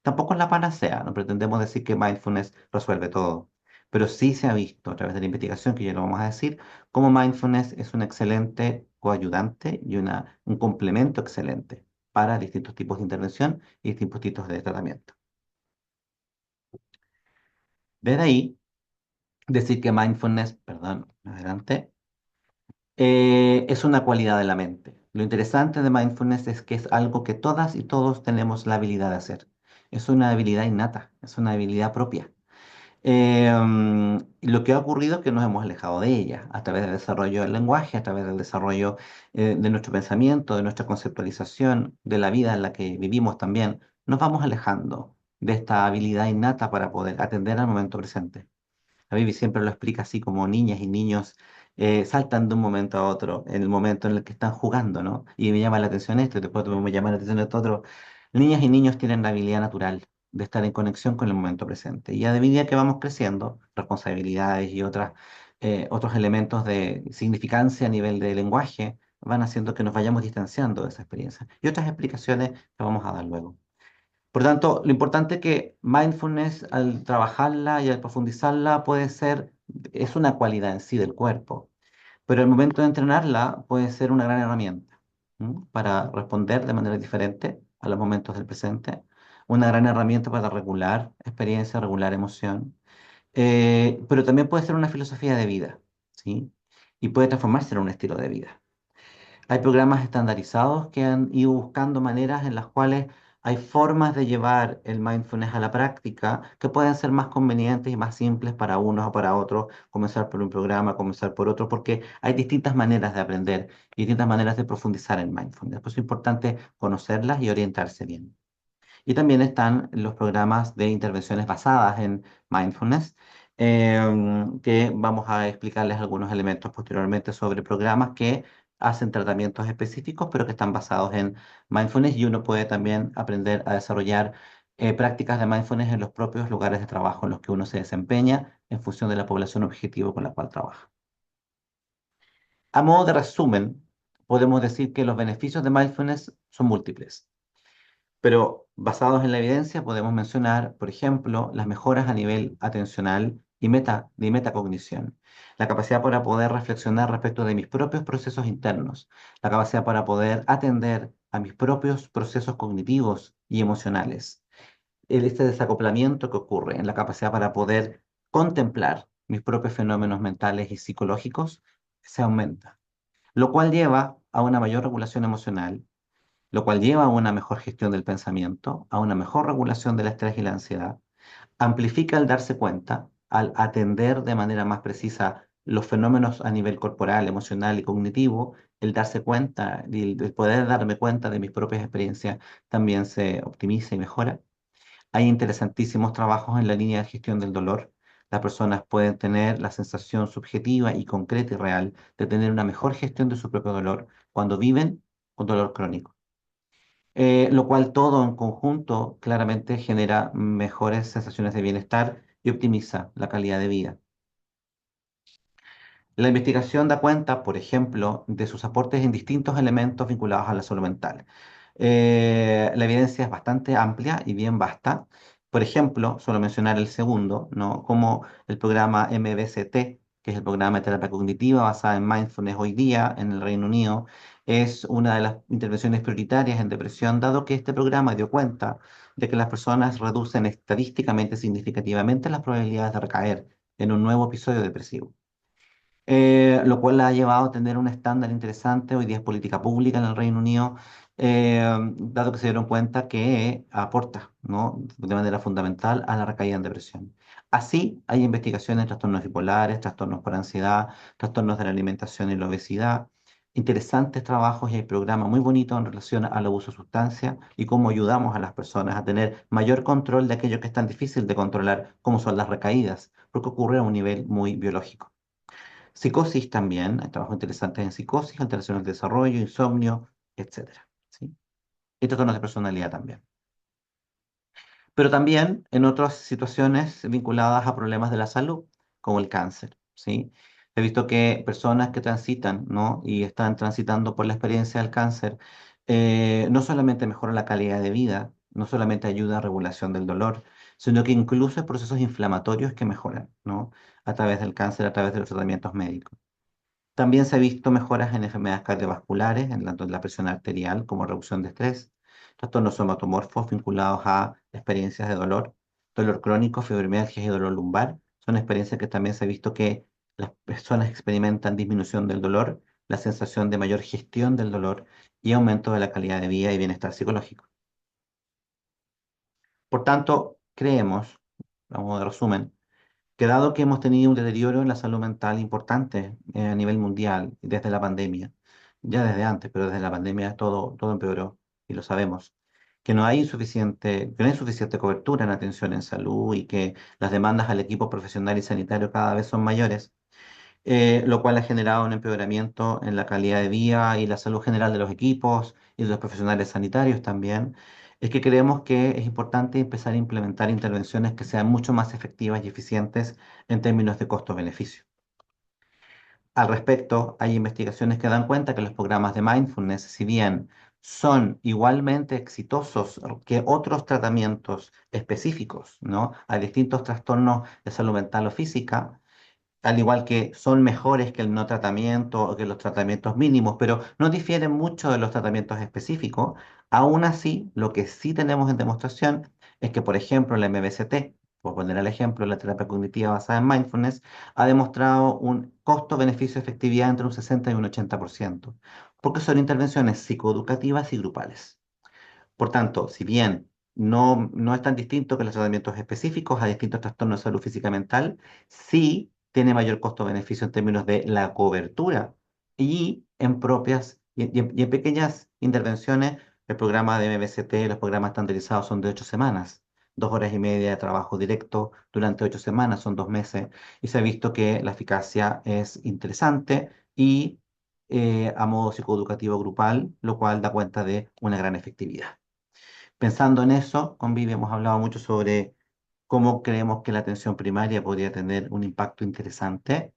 Tampoco es la panacea, no pretendemos decir que mindfulness resuelve todo, pero sí se ha visto a través de la investigación, que ya lo vamos a decir, cómo mindfulness es un excelente coayudante y un complemento excelente para distintos tipos de intervención y distintos tipos de tratamiento. Desde ahí, decir que mindfulness, perdón, adelante, es una cualidad de la mente. Lo interesante de mindfulness es que es algo que todas y todos tenemos la habilidad de hacer. Es una habilidad innata, es una habilidad propia. Lo que ha ocurrido es que nos hemos alejado de ella a través del desarrollo del lenguaje, a través del desarrollo de nuestro pensamiento, de nuestra conceptualización, de la vida en la que vivimos también. Nos vamos alejando de esta habilidad innata para poder atender al momento presente. La Bibi siempre lo explica así como niñas y niños saltan de un momento a otro en el momento en el que están jugando, ¿no? Y me llama la atención esto, y después me llama la atención esto otro. Niñas y niños tienen la habilidad natural de estar en conexión con el momento presente. Y a medida que vamos creciendo, responsabilidades y otros elementos de significancia a nivel de lenguaje van haciendo que nos vayamos distanciando de esa experiencia. Y otras explicaciones que vamos a dar luego. Por tanto, lo importante es que mindfulness, al trabajarla y al profundizarla, es una cualidad en sí del cuerpo, pero el momento de entrenarla puede ser una gran herramienta. para responder de manera diferente a los momentos del presente. Una gran herramienta para regular experiencia, regular emoción. Pero también puede ser una filosofía de vida, ¿sí? Y puede transformarse en un estilo de vida. Hay programas estandarizados que han ido buscando maneras en las cuales hay formas de llevar el mindfulness a la práctica que pueden ser más convenientes y más simples para unos o para otros, comenzar por un programa, comenzar por otro, porque hay distintas maneras de aprender y distintas maneras de profundizar en mindfulness. Por eso es importante conocerlas y orientarse bien. Y también están los programas de intervenciones basadas en mindfulness, que vamos a explicarles algunos elementos posteriormente sobre programas que hacen tratamientos específicos, pero que están basados en mindfulness y uno puede también aprender a desarrollar prácticas de mindfulness en los propios lugares de trabajo en los que uno se desempeña en función de la población objetivo con la cual trabaja. A modo de resumen, podemos decir que los beneficios de mindfulness son múltiples. Pero basados en la evidencia podemos mencionar, por ejemplo, las mejoras a nivel atencional y metacognición, la capacidad para poder reflexionar respecto de mis propios procesos internos, la capacidad para poder atender a mis propios procesos cognitivos y emocionales, este desacoplamiento que ocurre en la capacidad para poder contemplar mis propios fenómenos mentales y psicológicos se aumenta, lo cual lleva a una mayor regulación emocional, lo cual lleva a una mejor gestión del pensamiento, a una mejor regulación del estrés y la ansiedad, amplifica el darse cuenta, al atender de manera más precisa los fenómenos a nivel corporal, emocional y cognitivo, el darse cuenta y el poder darme cuenta de mis propias experiencias también se optimiza y mejora. Hay interesantísimos trabajos en la línea de gestión del dolor. Las personas pueden tener la sensación subjetiva y concreta y real de tener una mejor gestión de su propio dolor cuando viven con dolor crónico, lo cual todo en conjunto claramente genera mejores sensaciones de bienestar y optimiza la calidad de vida. La investigación da cuenta, por ejemplo, de sus aportes en distintos elementos vinculados a la salud mental. La evidencia es bastante amplia y bien vasta. Por ejemplo, solo mencionar el segundo, ¿no? Como el programa MBCT, que es el programa de terapia cognitiva basada en mindfulness hoy día en el Reino Unido, es una de las intervenciones prioritarias en depresión, dado que este programa dio cuenta de que las personas reducen estadísticamente significativamente las probabilidades de recaer en un nuevo episodio depresivo, lo cual la ha llevado a tener un estándar interesante. Hoy día es política pública en el Reino Unido, dado que se dieron cuenta que aporta, ¿no?, de manera fundamental a la recaída en depresión. Así, hay investigaciones en trastornos bipolares, trastornos por ansiedad, trastornos de la alimentación y la obesidad, interesantes trabajos y hay programas muy bonitos en relación al abuso de sustancias y cómo ayudamos a las personas a tener mayor control de aquello que es tan difícil de controlar, como son las recaídas, porque ocurre a un nivel muy biológico. Psicosis también, hay trabajos interesantes en psicosis, alteraciones del desarrollo, insomnio, etcétera, ¿sí? Y trastornos de personalidad también. Pero también en otras situaciones vinculadas a problemas de la salud, como el cáncer, ¿sí? He visto que personas que transitan, ¿no?, y están transitando por la experiencia del cáncer, no solamente mejora la calidad de vida, no solamente ayuda a regulación del dolor, sino que incluso hay procesos inflamatorios que mejoran, ¿no?, a través del cáncer, a través de los tratamientos médicos. También se ha visto mejoras en enfermedades cardiovasculares, en la presión arterial, como reducción de estrés, trastornos somatomorfos vinculados a experiencias de dolor, dolor crónico, fibromialgia y dolor lumbar. Son experiencias que también se ha visto que las personas experimentan disminución del dolor, la sensación de mayor gestión del dolor y aumento de la calidad de vida y bienestar psicológico. Por tanto, creemos, a modo de resumen, que dado que hemos tenido un deterioro en la salud mental importante, a nivel mundial desde la pandemia, ya desde antes, pero desde la pandemia todo empeoró y lo sabemos, que no hay suficiente cobertura en atención en salud y que las demandas al equipo profesional y sanitario cada vez son mayores, lo cual ha generado un empeoramiento en la calidad de vida y la salud general de los equipos y de los profesionales sanitarios también. Es que creemos que es importante empezar a implementar intervenciones que sean mucho más efectivas y eficientes en términos de costo-beneficio. Al respecto, hay investigaciones que dan cuenta que los programas de mindfulness, si bien son igualmente exitosos que otros tratamientos específicos, ¿no?, a distintos trastornos de salud mental o física, al igual que son mejores que el no tratamiento o que los tratamientos mínimos, pero no difieren mucho de los tratamientos específicos. Aún así, lo que sí tenemos en demostración es que, por ejemplo, la MBCT, por poner el ejemplo, la terapia cognitiva basada en mindfulness, ha demostrado un costo-beneficio-efectividad entre un 60 y un 80%, porque son intervenciones psicoeducativas y grupales. Por tanto, si bien no es tan distinto que los tratamientos específicos a distintos trastornos de salud física y mental, sí tiene mayor costo-beneficio en términos de la cobertura y en propias y en pequeñas intervenciones. El programa de MBCT, los programas estandarizados son de 8 semanas, 2 horas y media de trabajo directo durante 8 semanas, son 2 meses, y se ha visto que la eficacia es interesante y a modo psicoeducativo grupal, lo cual da cuenta de una gran efectividad. Pensando en eso, con Vivi hemos hablado mucho sobre cómo creemos que la atención primaria podría tener un impacto interesante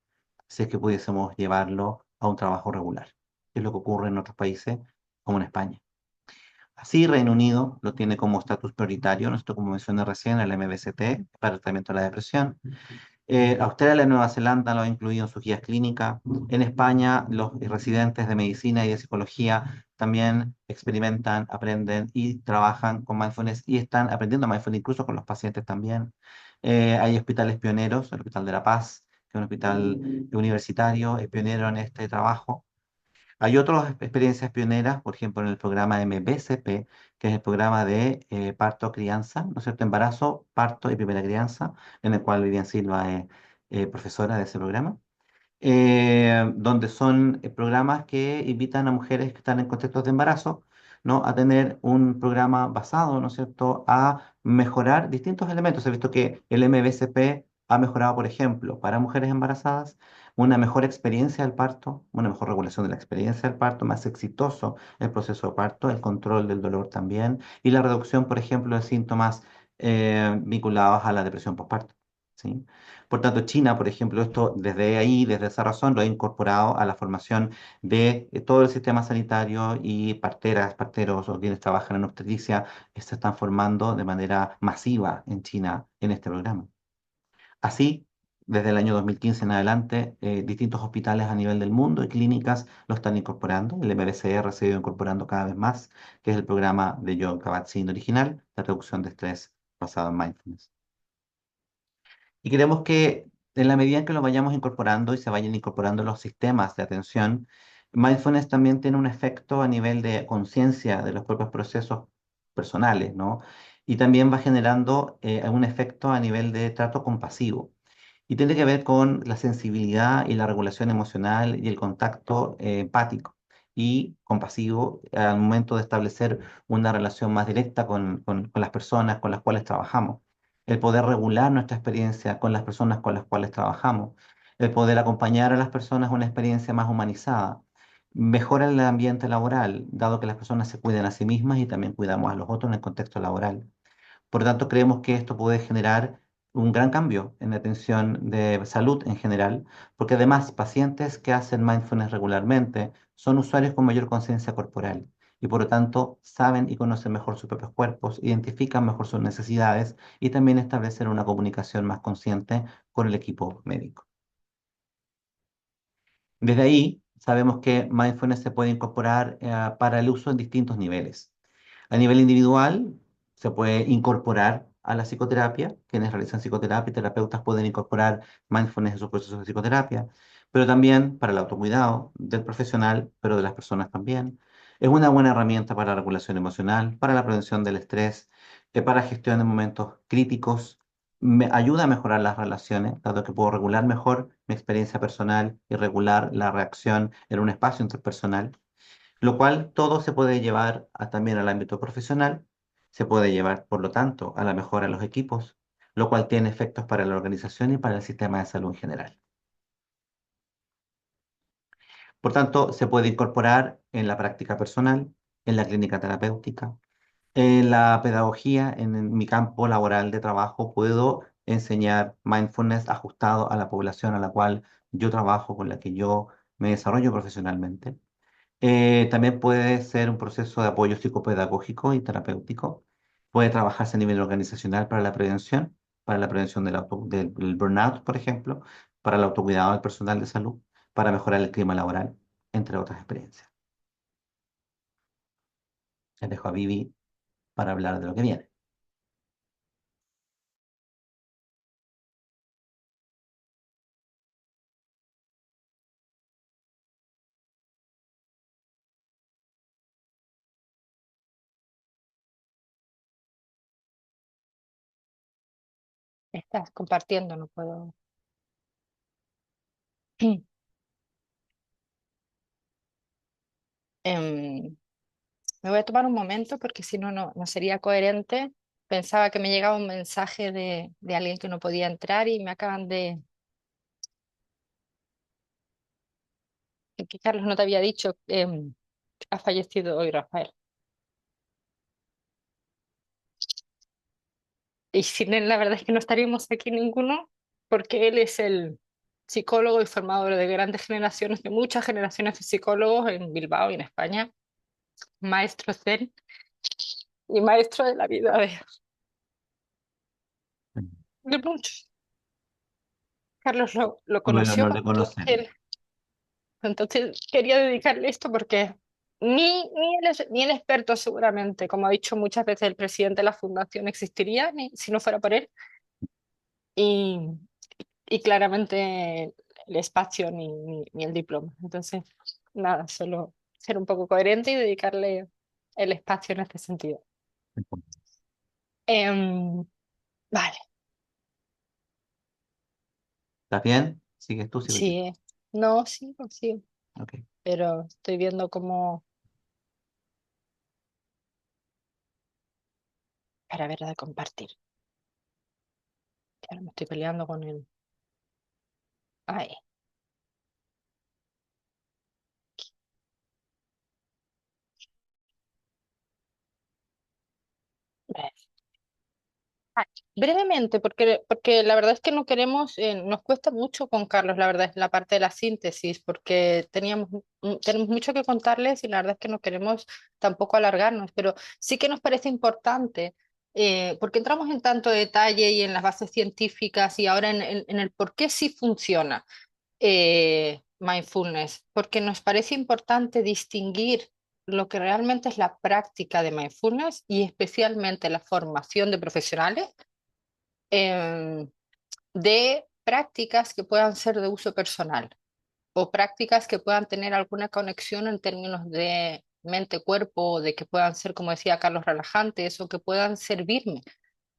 si es que pudiésemos llevarlo a un trabajo regular, que es lo que ocurre en otros países, como en España. Así, Reino Unido lo tiene como estatus prioritario, nosotros, como mencioné recién, el MBCT para el tratamiento de la depresión. Australia y Nueva Zelanda lo ha incluido en sus guías clínicas. En España, los residentes de medicina y de psicología también experimentan, aprenden y trabajan con mindfulness y están aprendiendo mindfulness incluso con los pacientes también. Hay hospitales pioneros, el Hospital de la Paz, que es un hospital universitario, es pionero en este trabajo. Hay otras experiencias pioneras, por ejemplo, en el programa MBCP, que es el programa de parto-crianza, ¿no es cierto? Embarazo, parto y primera crianza, en el cual Vivian Silva es profesora de ese programa, donde son programas que invitan a mujeres que están en contextos de embarazo, ¿no? A tener un programa basado, ¿no es cierto?, a mejorar distintos elementos. He visto que el MBCP ha mejorado, por ejemplo, para mujeres embarazadas, una mejor experiencia del parto, una mejor regulación de la experiencia del parto, más exitoso el proceso de parto, el control del dolor también, y la reducción, por ejemplo, de síntomas vinculados a la depresión postparto. ¿Sí? Por tanto, China, por ejemplo, esto desde ahí, desde esa razón, lo ha incorporado a la formación de todo el sistema sanitario, y parteras, parteros o quienes trabajan en obstetricia se están formando de manera masiva en China en este programa. Así, desde el año 2015 en adelante, distintos hospitales a nivel del mundo y clínicas lo están incorporando. El MBCR se ha ido incorporando cada vez más, que es el programa de John Kabat-Zinn original, la reducción de estrés basado en mindfulness. Y queremos que en la medida en que lo vayamos incorporando y se vayan incorporando los sistemas de atención, mindfulness también tiene un efecto a nivel de conciencia de los propios procesos personales, ¿no? Y también va generando un efecto a nivel de trato compasivo. Y tiene que ver con la sensibilidad y la regulación emocional y el contacto empático y compasivo al momento de establecer una relación más directa con las personas con las cuales trabajamos, el poder regular nuestra experiencia con las personas con las cuales trabajamos, el poder acompañar a las personas a una experiencia más humanizada. Mejora el ambiente laboral, dado que las personas se cuidan a sí mismas y también cuidamos a los otros en el contexto laboral. Por lo tanto, creemos que esto puede generar un gran cambio en la atención de salud en general, porque además pacientes que hacen mindfulness regularmente son usuarios con mayor conciencia corporal y por lo tanto saben y conocen mejor sus propios cuerpos, identifican mejor sus necesidades y también establecen una comunicación más consciente con el equipo médico. Desde ahí, sabemos que mindfulness se puede incorporar para el uso en distintos niveles. A nivel individual, se puede incorporar a la psicoterapia. Quienes realizan psicoterapia y terapeutas pueden incorporar mindfulness en sus procesos de psicoterapia, pero también para el autocuidado del profesional, pero de las personas también. Es una buena herramienta para la regulación emocional, para la prevención del estrés, para gestión de momentos críticos. Me ayuda a mejorar las relaciones, dado que puedo regular mejor mi experiencia personal y regular la reacción en un espacio interpersonal, lo cual todo se puede llevar también al ámbito profesional, se puede llevar, por lo tanto, a la mejora de los equipos, lo cual tiene efectos para la organización y para el sistema de salud en general. Por tanto, se puede incorporar en la práctica personal, en la clínica terapéutica, en la pedagogía, en mi campo laboral de trabajo, puedo enseñar mindfulness ajustado a la población a la cual yo trabajo, con la que yo me desarrollo profesionalmente. También puede ser un proceso de apoyo psicopedagógico y terapéutico. Puede trabajarse a nivel organizacional para la prevención del burnout, por ejemplo, para el autocuidado del personal de salud, para mejorar el clima laboral, entre otras experiencias. Les dejo a Vivi para hablar de lo que viene. Estás compartiendo, no puedo. Em, Me voy a tomar un momento porque si no, no sería coherente. Pensaba que me llegaba un mensaje de alguien que no podía entrar y me acaban de que Carlos no te había dicho, ha fallecido hoy Rafael. Y sin él, la verdad es que no estaríamos aquí ninguno, porque él es el psicólogo y formador de grandes generaciones, de muchas generaciones de psicólogos en Bilbao y en España, maestro zen y maestro de la vida de muchos. Carlos lo Tuve el conoció honor de cuando conocerlo. entonces quería dedicarle esto porque ni el experto seguramente, como ha dicho muchas veces el presidente de la fundación, existiría si no fuera por él. Y, y claramente el espacio ni el diploma. Entonces, nada, solo ser un poco coherente y dedicarle el espacio en este sentido. Em, vale, ¿Estás bien? ¿Sigues tú? Sigo yo. sí, no, sí, pues sí, Ok. pero estoy viendo cómo, para ver de compartir. Que ahora me estoy peleando con él. Ay, ah, brevemente, porque la verdad es que no queremos, nos cuesta mucho con Carlos, la verdad es la parte de la síntesis, porque tenemos mucho que contarles y la verdad es que no queremos tampoco alargarnos, pero sí que nos parece importante, porque entramos en tanto detalle y en las bases científicas y ahora en el por qué sí funciona mindfulness, porque nos parece importante distinguir lo que realmente es la práctica de mindfulness y especialmente la formación de profesionales em, de prácticas que puedan ser de uso personal o prácticas que puedan tener alguna conexión en términos de mente-cuerpo, o de que puedan ser, como decía Carlos, relajantes o que puedan servirme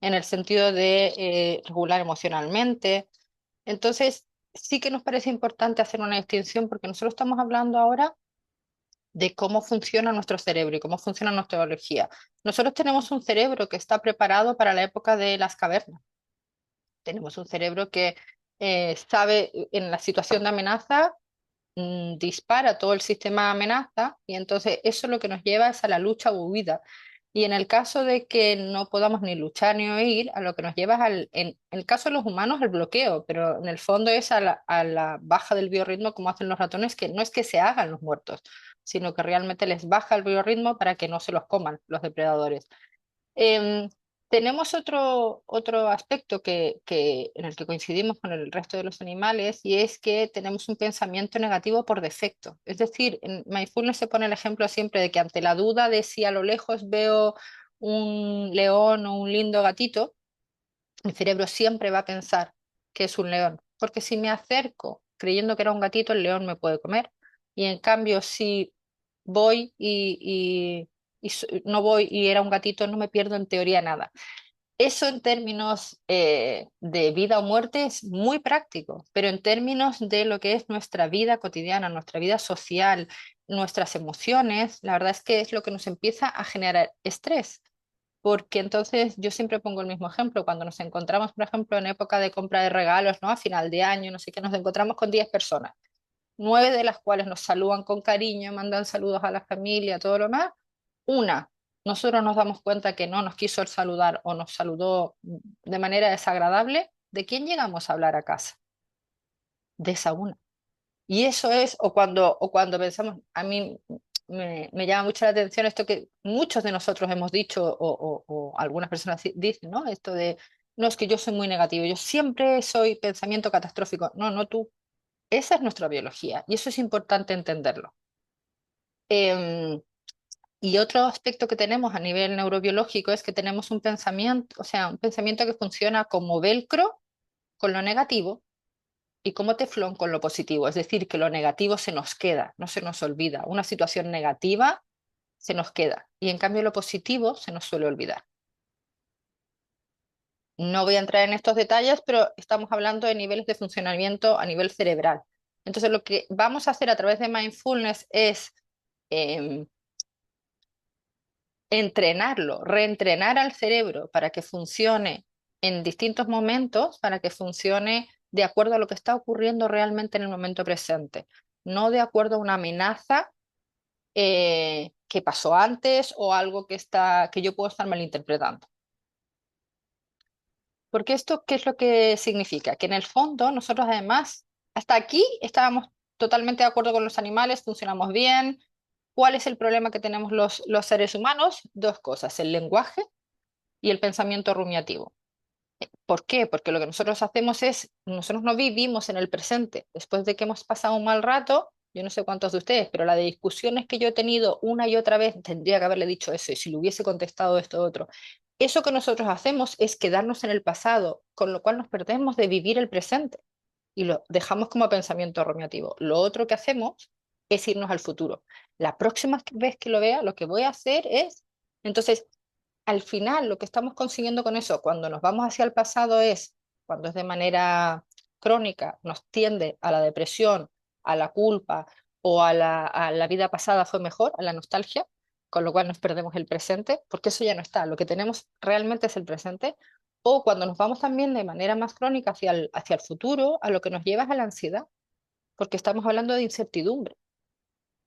en el sentido de regular emocionalmente. Entonces, sí que nos parece importante hacer una distinción porque nosotros estamos hablando ahora de cómo funciona nuestro cerebro y cómo funciona nuestra biología. Nosotros tenemos un cerebro que está preparado para la época de las cavernas. Tenemos un cerebro que sabe en la situación de amenaza, dispara todo el sistema de amenaza y entonces eso lo que nos lleva es a la lucha o huida. Y en el caso de que no podamos ni luchar ni huir, a lo que nos lleva es en el caso de los humanos, el bloqueo, pero en el fondo es a la baja del biorritmo como hacen los ratones, que no es que se hagan los muertos, sino que realmente les baja el biorritmo para que no se los coman los depredadores. Em, Tenemos otro aspecto en el que coincidimos con el resto de los animales y es que tenemos un pensamiento negativo por defecto. Es decir, en Mindfulness se pone el ejemplo siempre de que ante la duda de si a lo lejos veo un león o un lindo gatito, el cerebro siempre va a pensar que es un león, porque si me acerco creyendo que era un gatito, el león me puede comer. Y en cambio, si voy no voy y era un gatito, no me pierdo en teoría nada. Eso en términos de vida o muerte es muy práctico, pero en términos de lo que es nuestra vida cotidiana, nuestra vida social, nuestras emociones, la verdad es que es lo que nos empieza a generar estrés. Porque entonces yo siempre pongo el mismo ejemplo, cuando nos encontramos, por ejemplo, en época de compra de regalos, ¿no? A final de año, no sé qué, nos encontramos con 10 personas, 9 de las cuales nos saludan con cariño, mandan saludos a la familia, todo lo demás. Una, nosotros nos damos cuenta que no nos quiso el saludar o nos saludó de manera desagradable. ¿De quién llegamos a hablar a casa? De esa una. Y eso es, o cuando pensamos, a mí me llama mucho la atención esto que muchos de nosotros hemos dicho, o algunas personas dicen, ¿no? Esto de no es que yo soy muy negativo, yo siempre soy pensamiento catastrófico. No, no tú. Esa es nuestra biología y eso es importante entenderlo. Em, y otro aspecto que tenemos a nivel neurobiológico es que tenemos un pensamiento, o sea, un pensamiento que funciona como velcro con lo negativo y como teflón con lo positivo. Es decir, que lo negativo se nos queda, no se nos olvida. Una situación negativa se nos queda y en cambio lo positivo se nos suele olvidar. No voy a entrar en estos detalles, pero estamos hablando de niveles de funcionamiento a nivel cerebral. Entonces, lo que vamos a hacer a través de mindfulness es em, entrenarlo, reentrenar al cerebro para que funcione en distintos momentos, para que funcione de acuerdo a lo que está ocurriendo realmente en el momento presente, no de acuerdo a una amenaza que pasó antes o algo que yo puedo estar malinterpretando. Porque esto, ¿qué es lo que significa? Que en el fondo nosotros además, hasta aquí estábamos totalmente de acuerdo con los animales, funcionamos bien. ¿Cuál es el problema que tenemos los seres humanos? Dos cosas, el lenguaje y el pensamiento rumiativo. ¿Por qué? Porque lo que nosotros hacemos es, nosotros no vivimos en el presente. Después de que hemos pasado un mal rato, yo no sé cuántos de ustedes, pero la de discusiones que yo he tenido una y otra vez, tendría que haberle dicho eso, y si le hubiese contestado esto otro. Eso que nosotros hacemos es quedarnos en el pasado, con lo cual nos perdemos de vivir el presente y lo dejamos como pensamiento rumiativo. Lo otro que hacemos es irnos al futuro. La próxima vez que lo vea, lo que voy a hacer es, entonces, al final lo que estamos consiguiendo con eso, cuando nos vamos hacia el pasado es, cuando es de manera crónica, nos tiende a la depresión, a la culpa o a la vida pasada fue mejor, a la nostalgia, con lo cual nos perdemos el presente, porque eso ya no está, lo que tenemos realmente es el presente, o cuando nos vamos también de manera más crónica hacia el futuro, a lo que nos lleva es a la ansiedad, porque estamos hablando de incertidumbre.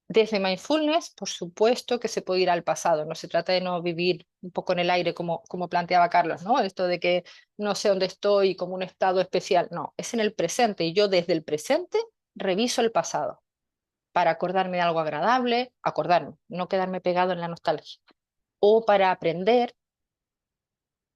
Desde mindfulness, por supuesto que se puede ir al pasado, no se trata de no vivir un poco en el aire como planteaba Carlos, ¿no? Esto de que no sé dónde estoy como un estado especial, no, es en el presente y yo desde el presente reviso el pasado para acordarme de algo agradable, acordarme, no quedarme pegado en la nostalgia, o para aprender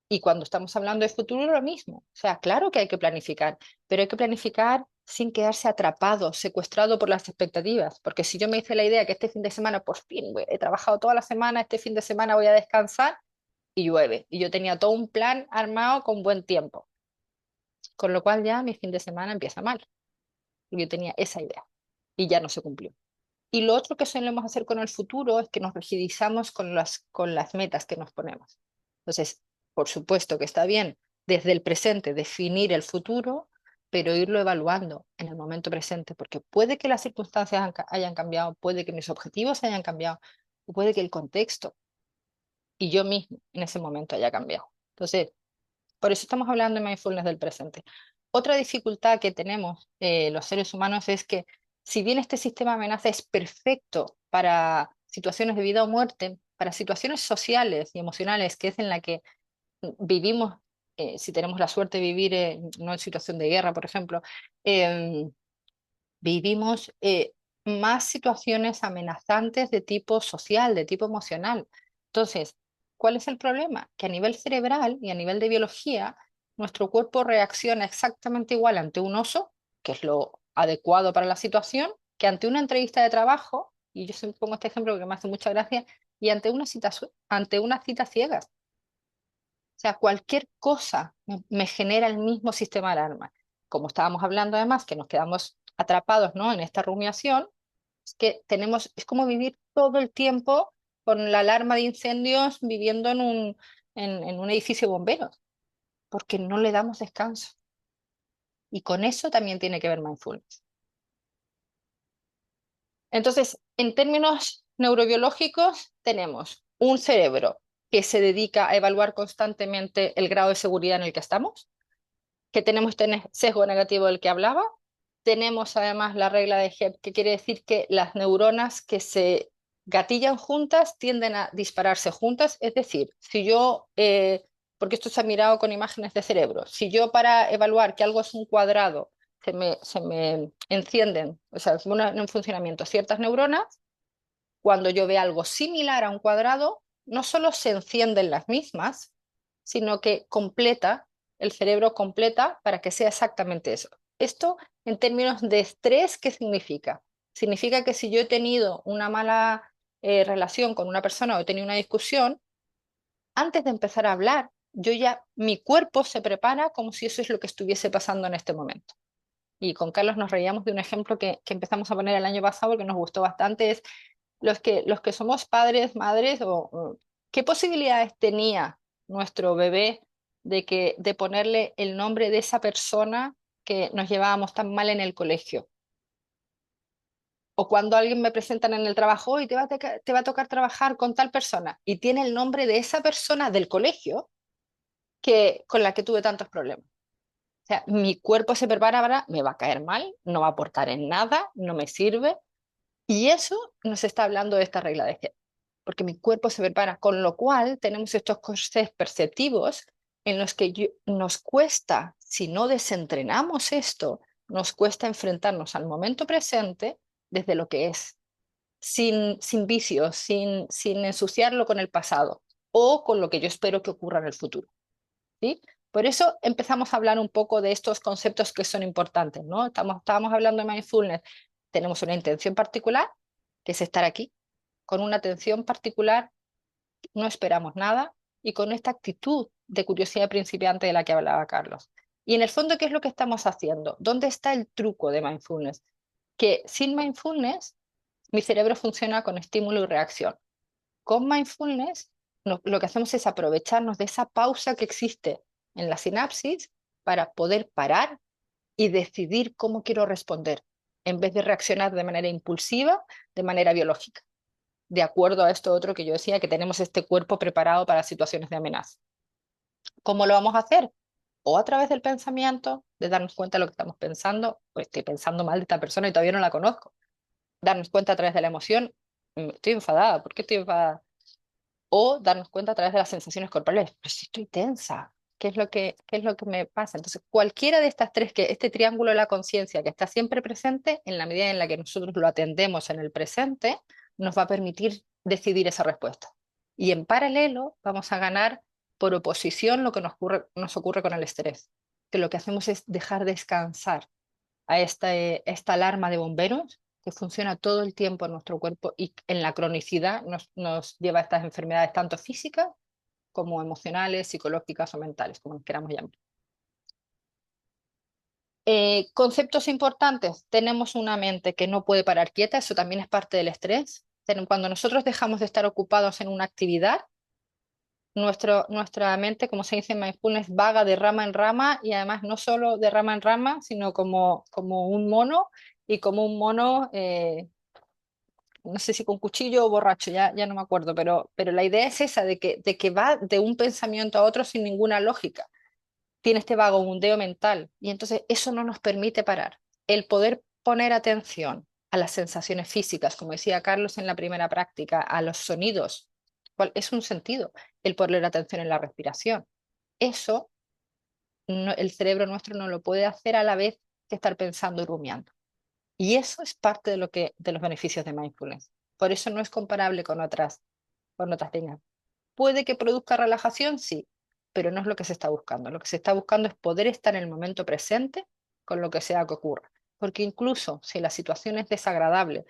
y cuando estamos hablando de futuro, lo mismo. O sea, claro que hay que planificar, pero hay que planificar sin quedarse atrapado, secuestrado por las expectativas. Porque si yo me hice la idea que este fin de semana, por fin, he trabajado toda la semana, este fin de semana voy a descansar y llueve. Y yo tenía todo un plan armado con buen tiempo. Con lo cual ya mi fin de semana empieza mal. Y yo tenía esa idea y ya no se cumplió. Y lo otro que solemos hacer con el futuro es que nos rigidizamos con las metas que nos ponemos. Entonces, por supuesto que está bien desde el presente definir el futuro, pero irlo evaluando en el momento presente, porque puede que las circunstancias hayan cambiado, puede que mis objetivos hayan cambiado, o puede que el contexto y yo mismo en ese momento haya cambiado. Entonces, por eso estamos hablando de mindfulness del presente. Otra dificultad que tenemos los seres humanos es que si bien este sistema de amenaza es perfecto para situaciones de vida o muerte, para situaciones sociales y emocionales, que es en la que vivimos, si tenemos la suerte de vivir no en situación de guerra, por ejemplo, em, vivimos más situaciones amenazantes de tipo social, de tipo emocional. Entonces, ¿cuál es el problema? Que a nivel cerebral y a nivel de biología, nuestro cuerpo reacciona exactamente igual ante un oso, que es lo adecuado para la situación, que ante una entrevista de trabajo, y yo siempre pongo este ejemplo porque me hace mucha gracia, y ante una cita, ante una cita ciegas. O sea, cualquier cosa me genera el mismo sistema de alarma. Como estábamos hablando además, que nos quedamos atrapados, ¿no? En esta rumiación, es que tenemos, es como vivir todo el tiempo con la alarma de incendios viviendo en un edificio de bomberos, porque no le damos descanso. Y con eso también tiene que ver mindfulness. Entonces, en términos neurobiológicos, tenemos un cerebro que se dedica a evaluar constantemente el grado de seguridad en el que estamos, que tenemos este sesgo negativo del que hablaba. Tenemos además la regla de Hebb, que quiere decir que las neuronas que se gatillan juntas tienden a dispararse juntas. Es decir, si yo, porque esto se ha mirado con imágenes de cerebro, si yo para evaluar que algo es un cuadrado se me encienden, o sea, en funcionamiento ciertas neuronas, cuando yo veo algo similar a un cuadrado, no solo se encienden las mismas, sino que completa el cerebro completa para que sea exactamente eso. Esto, en términos de estrés, ¿qué significa? Significa que si yo he tenido una mala relación con una persona o he tenido una discusión, antes de empezar a hablar, mi cuerpo se prepara como si eso es lo que estuviese pasando en este momento. Y con Carlos nos reíamos de un ejemplo que empezamos a poner el año pasado porque nos gustó bastante, es los que somos padres, madres, ¿qué posibilidades tenía nuestro bebé de ponerle el nombre de esa persona que nos llevábamos tan mal en el colegio? O cuando alguien me presentan en el trabajo, y te va a tocar trabajar con tal persona, y tiene el nombre de esa persona del colegio con la que tuve tantos problemas. O sea, mi cuerpo se prepara para, me va a caer mal, no va a aportar en nada, no me sirve. Y eso nos está hablando de esta regla de género, porque mi cuerpo se prepara, con lo cual tenemos estos costes perceptivos en los que nos cuesta, si no desentrenamos esto, nos cuesta enfrentarnos al momento presente desde lo que es, sin vicios, sin ensuciarlo con el pasado o con lo que yo espero que ocurra en el futuro. ¿Sí? Por eso empezamos a hablar un poco de estos conceptos que son importantes, ¿no? Estábamos hablando de mindfulness. Tenemos una intención particular, que es estar aquí. Con una atención particular no esperamos nada y con esta actitud de curiosidad principiante de la que hablaba Carlos. Y en el fondo, ¿qué es lo que estamos haciendo? ¿Dónde está el truco de mindfulness? Que sin mindfulness, mi cerebro funciona con estímulo y reacción. Con mindfulness, lo que hacemos es aprovecharnos de esa pausa que existe en la sinapsis para poder parar y decidir cómo quiero responder, en vez de reaccionar de manera impulsiva, de manera biológica, de acuerdo a esto otro que yo decía, que tenemos este cuerpo preparado para situaciones de amenaza. ¿Cómo lo vamos a hacer? O a través del pensamiento, de darnos cuenta de lo que estamos pensando, o estoy pensando mal de esta persona y todavía no la conozco. Darnos cuenta a través de la emoción, estoy enfadada, ¿por qué estoy enfadada? O darnos cuenta a través de las sensaciones corporales, pero si estoy tensa, qué es lo que me pasa? Entonces, cualquiera de estas tres, que este triángulo de la conciencia que está siempre presente, en la medida en la que nosotros lo atendemos en el presente, nos va a permitir decidir esa respuesta. Y en paralelo vamos a ganar por oposición lo que nos ocurre con el estrés, que lo que hacemos es dejar descansar a esta alarma de bomberos que funciona todo el tiempo en nuestro cuerpo y en la cronicidad nos lleva a estas enfermedades tanto físicas como emocionales, psicológicas o mentales, como nos queramos llamar. Conceptos importantes. Tenemos una mente que no puede parar quieta, eso también es parte del estrés. Cuando nosotros dejamos de estar ocupados en una actividad, nuestra mente, como se dice en mindfulness, vaga de rama en rama y además no solo de rama en rama, sino como un mono y como un mono, no sé si con cuchillo o borracho, ya no me acuerdo, pero la idea es esa, de que va de un pensamiento a otro sin ninguna lógica. Tiene este vagabundeo mental y entonces eso no nos permite parar. El poder poner atención a las sensaciones físicas, como decía Carlos en la primera práctica, a los sonidos, ¿cuál es un sentido? El poner atención en la respiración. Eso el cerebro nuestro no lo puede hacer a la vez que estar pensando y rumiando. Y eso es parte de los beneficios de mindfulness. Por eso no es comparable con otras técnicas. ¿Puede que produzca relajación? Sí, pero no es lo que se está buscando. Lo que se está buscando es poder estar en el momento presente con lo que sea que ocurra. Porque incluso si la situación es desagradable,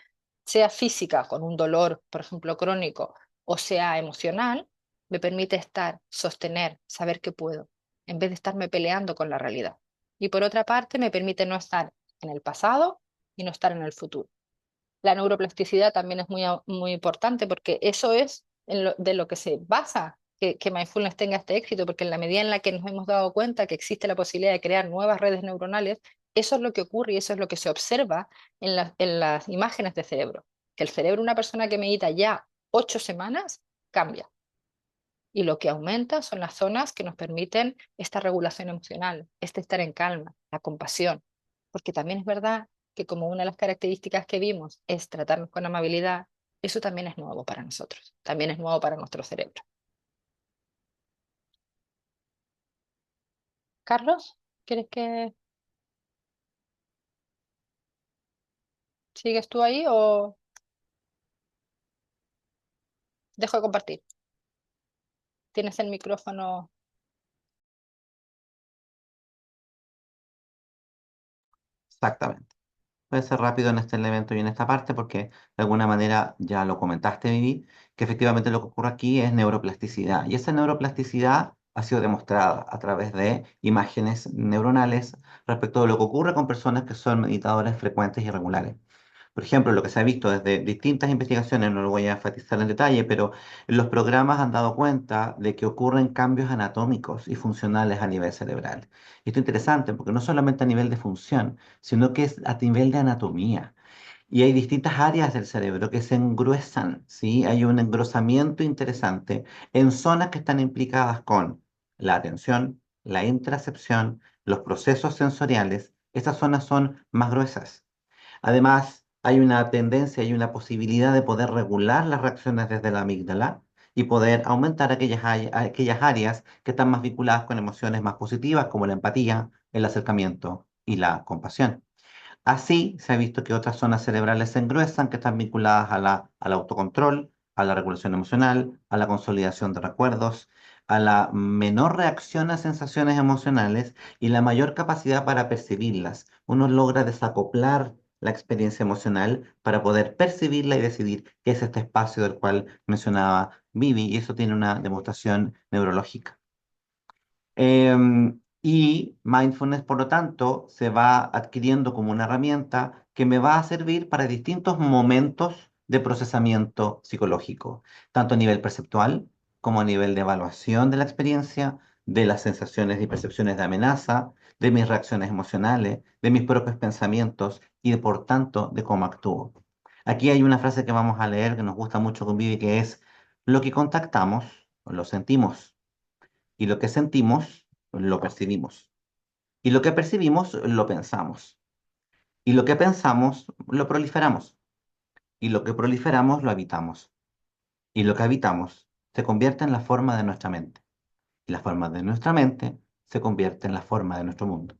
sea física, con un dolor, por ejemplo, crónico, o sea emocional, me permite estar, sostener, saber que puedo, en vez de estarme peleando con la realidad. Y por otra parte, me permite no estar en el pasado y no estar en el futuro. La neuroplasticidad también es muy importante porque eso es de lo que se basa que mindfulness tenga este éxito, porque en la medida en la que nos hemos dado cuenta que existe la posibilidad de crear nuevas redes neuronales, eso es lo que ocurre y eso es lo que se observa en las imágenes de cerebro. Que el cerebro de una persona que medita ya 8 semanas cambia. Y lo que aumenta son las zonas que nos permiten esta regulación emocional, este estar en calma, la compasión. Porque también es verdad que como una de las características que vimos es tratarnos con amabilidad, eso también es nuevo para nosotros, también es nuevo para nuestro cerebro. Carlos, ¿quieres que sigues tú ahí o dejo de compartir? Tienes el micrófono Exactamente. Puede ser rápido en este elemento y en esta parte porque de alguna manera ya lo comentaste, Vivi, que efectivamente lo que ocurre aquí es neuroplasticidad. Y esa neuroplasticidad ha sido demostrada a través de imágenes neuronales respecto de lo que ocurre con personas que son meditadores frecuentes y regulares. Por ejemplo, lo que se ha visto desde distintas investigaciones, no lo voy a enfatizar en detalle, pero los programas han dado cuenta de que ocurren cambios anatómicos y funcionales a nivel cerebral. Y esto es interesante porque no solamente a nivel de función, sino que es a nivel de anatomía. Y hay distintas áreas del cerebro que se engruesan, ¿sí? Hay un engrosamiento interesante en zonas que están implicadas con la atención, la intracepción, los procesos sensoriales. Estas zonas son más gruesas. Además, hay una tendencia y una posibilidad de poder regular las reacciones desde la amígdala y poder aumentar aquellas áreas que están más vinculadas con emociones más positivas, como la empatía, el acercamiento y la compasión. Así, se ha visto que otras zonas cerebrales se engruesan que están vinculadas al autocontrol, a la regulación emocional, a la consolidación de recuerdos, a la menor reacción a sensaciones emocionales y la mayor capacidad para percibirlas. Uno logra desacoplar la experiencia emocional para poder percibirla y decidir qué es este espacio del cual mencionaba Vivi, y eso tiene una demostración neurológica. Y mindfulness, por lo tanto, se va adquiriendo como una herramienta que me va a servir para distintos momentos de procesamiento psicológico, tanto a nivel perceptual como a nivel de evaluación de la experiencia, de las sensaciones y percepciones de amenaza, de mis reacciones emocionales, de mis propios pensamientos y, por tanto, de cómo actúo. Aquí hay una frase que vamos a leer que nos gusta mucho con Vivi, que es: lo que contactamos, lo sentimos, y lo que sentimos, lo percibimos. Y lo que percibimos, lo pensamos. Y lo que pensamos, lo proliferamos. Y lo que proliferamos, lo habitamos. Y lo que habitamos se convierte en la forma de nuestra mente. Y la forma de nuestra mente se convierte en la forma de nuestro mundo.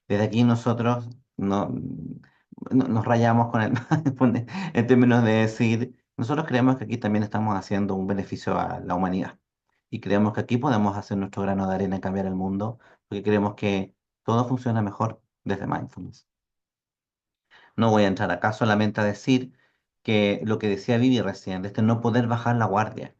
Desde aquí nosotros nos rayamos con el mindfulness en términos de decir, nosotros creemos que aquí también estamos haciendo un beneficio a la humanidad. Y creemos que aquí podemos hacer nuestro grano de arena y cambiar el mundo, porque creemos que todo funciona mejor desde mindfulness. No voy a entrar acá solamente a decir que lo que decía Vivi recién, de este no poder bajar la guardia.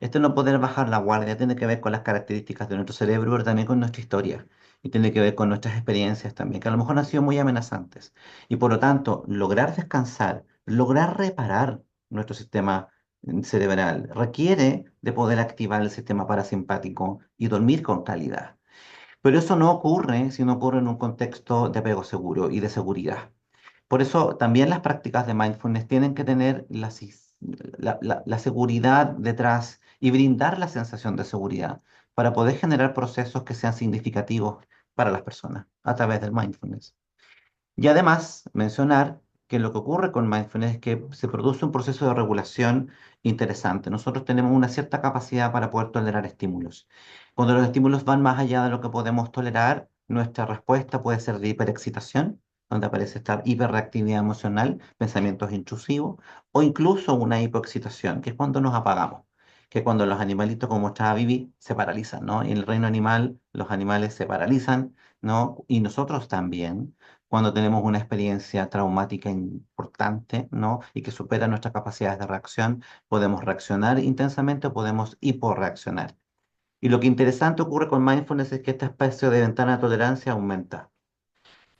Este no poder bajar la guardia tiene que ver con las características de nuestro cerebro, pero también con nuestra historia. Y tiene que ver con nuestras experiencias también, que a lo mejor han sido muy amenazantes. Y por lo tanto, lograr descansar, lograr reparar nuestro sistema cerebral, requiere de poder activar el sistema parasimpático y dormir con calidad. Pero eso no ocurre si no ocurre en un contexto de apego seguro y de seguridad. Por eso también las prácticas de mindfulness tienen que tener la seguridad detrás y brindar la sensación de seguridad para poder generar procesos que sean significativos para las personas a través del mindfulness. Y además, mencionar que lo que ocurre con mindfulness es que se produce un proceso de regulación interesante. Nosotros tenemos una cierta capacidad para poder tolerar estímulos. Cuando los estímulos van más allá de lo que podemos tolerar, nuestra respuesta puede ser de hiperexcitación, donde aparece esta hiperreactividad emocional, pensamientos intrusivos, o incluso una hipoexcitación, que es cuando nos apagamos, que es cuando los animalitos, como mostraba Vivi, se paralizan, ¿no? En el reino animal, los animales se paralizan, ¿no? Y nosotros también cuando tenemos una experiencia traumática importante, ¿no? Y que supera nuestras capacidades de reacción, podemos reaccionar intensamente o podemos hiporreaccionar. Y lo que interesante ocurre con mindfulness es que este espacio de ventana de tolerancia aumenta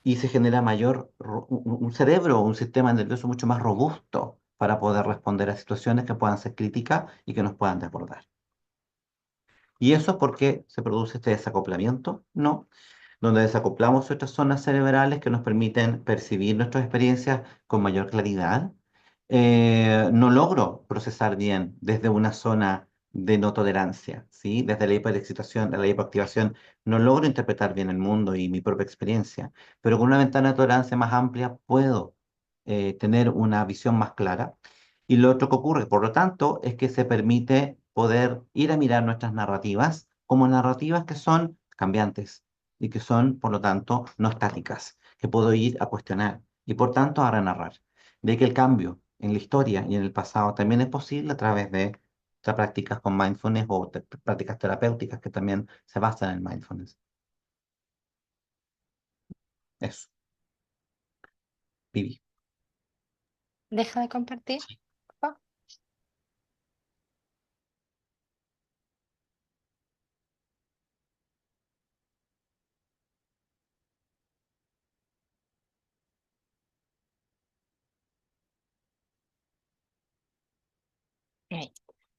y se genera un cerebro, un sistema nervioso mucho más robusto para poder responder a situaciones que puedan ser críticas y que nos puedan desbordar. ¿Y eso es porque se produce este desacoplamiento? No, donde desacoplamos otras zonas cerebrales que nos permiten percibir nuestras experiencias con mayor claridad. No logro procesar bien desde una zona de no tolerancia, ¿sí? Desde la hiperexcitación, de la hipoactivación, no logro interpretar bien el mundo y mi propia experiencia, pero con una ventana de tolerancia más amplia puedo tener una visión más clara. Y lo otro que ocurre, por lo tanto, es que se permite poder ir a mirar nuestras narrativas como narrativas que son cambiantes y que son, por lo tanto, no estáticas, que puedo ir a cuestionar y, por tanto, a renarrar. De que el cambio en la historia y en el pasado también es posible a través de prácticas con mindfulness o prácticas terapéuticas que también se basan en mindfulness. Eso. Vivi. Deja de compartir. Porfa. Ahí.